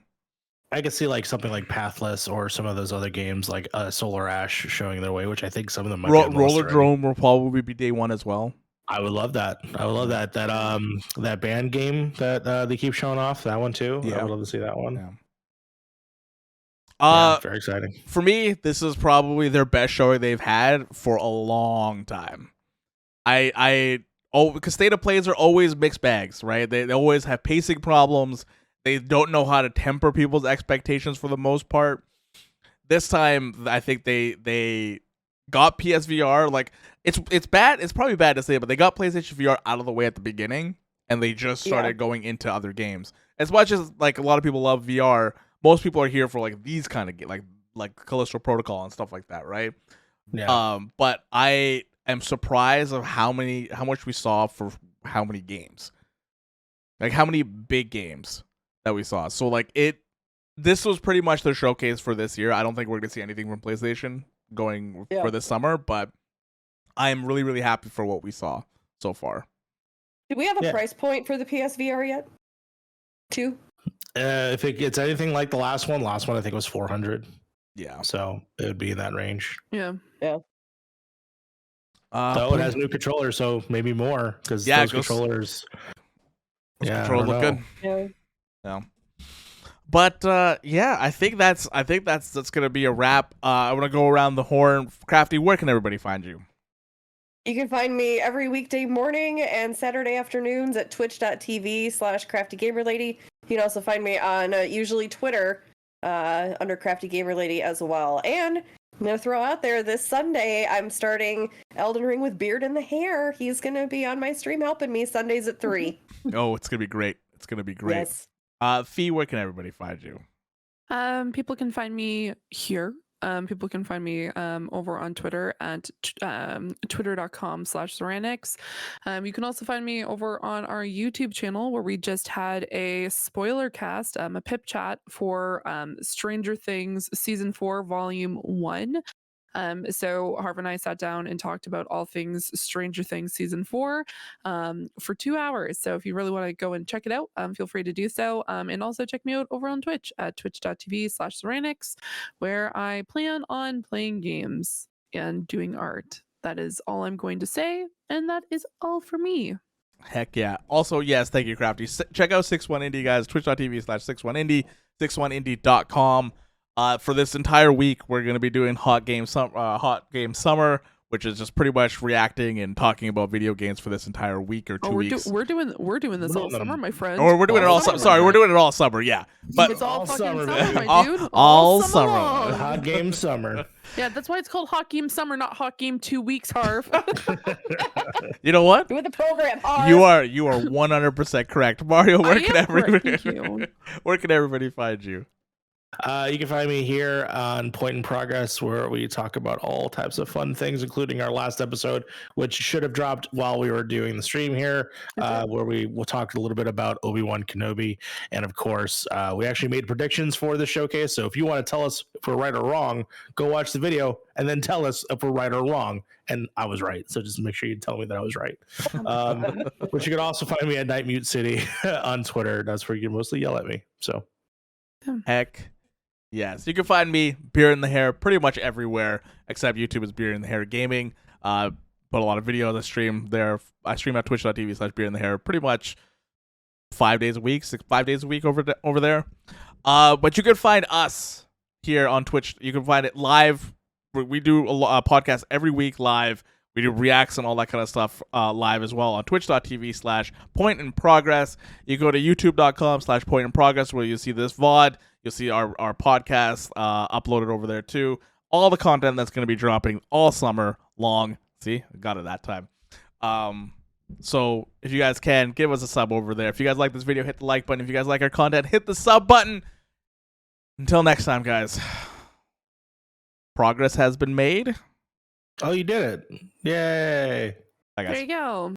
I could see like something like Pathless or some of those other games like Solar Ash showing their way, which I think some of them might be Roller Drome will probably be day 1 as well. I would love that. That band game that they keep showing off, that one too. Yeah. I would love to see that one. Yeah. Very exciting. For me, this is probably their best showing they've had for a long time. Because state of plays are always mixed bags, right? They always have pacing problems. They don't know how to temper people's expectations for the most part. This time, I think they got PSVR. Like it's bad. It's probably bad to say, but they got PlayStation VR out of the way at the beginning, and they just started going into other games. As much as like a lot of people love VR, most people are here for like these kind of like Callisto Protocol and stuff like that, right? Yeah. But I am surprised of how much we saw for how many games, like how many big games that we saw. So like this was pretty much their showcase for this year. I don't think we're gonna see anything from PlayStation going for this summer, but I'm really, really happy for what we saw so far. Do we have a price point for the PSVR yet? 2? If it's anything like the last one I think was 400. Yeah. So it would be in that range. Yeah. Yeah. So it has new controllers, so maybe more because those controllers. Controllers look good. Yeah. No. But I think that's gonna be a wrap. I want to go around the horn. Crafty, where can everybody find you? You can find me every weekday morning and Saturday afternoons at twitch.tv/CraftyGamerLady. You can also find me on usually Twitter under CraftyGamerLady as well. And I'm going to throw out there this Sunday, I'm starting Elden Ring with Beard in the Hair. He's going to be on my stream helping me Sundays at 3. Oh, it's going to be great. It's going to be great. Yes. Fee, where can everybody find you? People can find me here. People can find me over on Twitter at twitter.com/Ceranics. You can also find me over on our YouTube channel where we just had a spoiler cast, a PiP chat for Stranger Things Season 4, Volume 1. So Harv and I sat down and talked about all things Stranger Things Season 4 for 2 hours. So if you really want to go and check it out, feel free to do so. And also check me out over on Twitch at twitch.tv/Ceranics, where I plan on playing games and doing art. That is all I'm going to say, and that is all for me. Heck yeah. Also, yes, thank you, Crafty. Check out SixOneIndie, guys. Twitch.tv/SixOneIndie, SixOneIndie.com. For this entire week, we're going to be doing Hot Game Summer. which is just pretty much reacting and talking about video games for this entire week or 2 weeks. We're doing this all summer, my friend. Or we're doing it all summer. Sorry, we're doing it all summer. Yeah, but it's all summer, my dude. All summer. Hot game summer. Yeah, that's why it's called Hot Game Summer, not Hot Game 2 weeks, Harv. You know what? With the program, Harv. You are 100% correct, Mario. Where can everybody find you? You can find me here on Point in Progress, where we talk about all types of fun things, including our last episode, which should have dropped while we were doing the stream here, where we talked a little bit about Obi-Wan Kenobi. And of course, we actually made predictions for the showcase. So if you want to tell us if we're right or wrong, go watch the video and then tell us if we're right or wrong. And I was right. So just make sure you tell me that I was right. But you can also find me at Night Mute City on Twitter. That's where you can mostly yell at me. So heck. Yes, you can find me, Beer in the Hair, pretty much everywhere except YouTube is Beer in the Hair Gaming. Put a lot of videos. I stream there. I stream at twitch.tv/Beer in the Hair pretty much 5 days a week, 5 days a week over there. But you can find us here on Twitch. You can find it live. We do a podcast every week live. We do reacts and all that kind of stuff live as well on twitch.tv/pointinprogress. You go to youtube.com/pointinprogress where you see this VOD. You'll see our podcast uploaded over there too. All the content that's going to be dropping all summer long. See, I got it that time. So if you guys can, give us a sub over there. If you guys like this video, hit the like button. If you guys like our content, hit the sub button. Until next time, guys. Progress has been made. Oh, you did it. Yay. Bye, guys. There you go.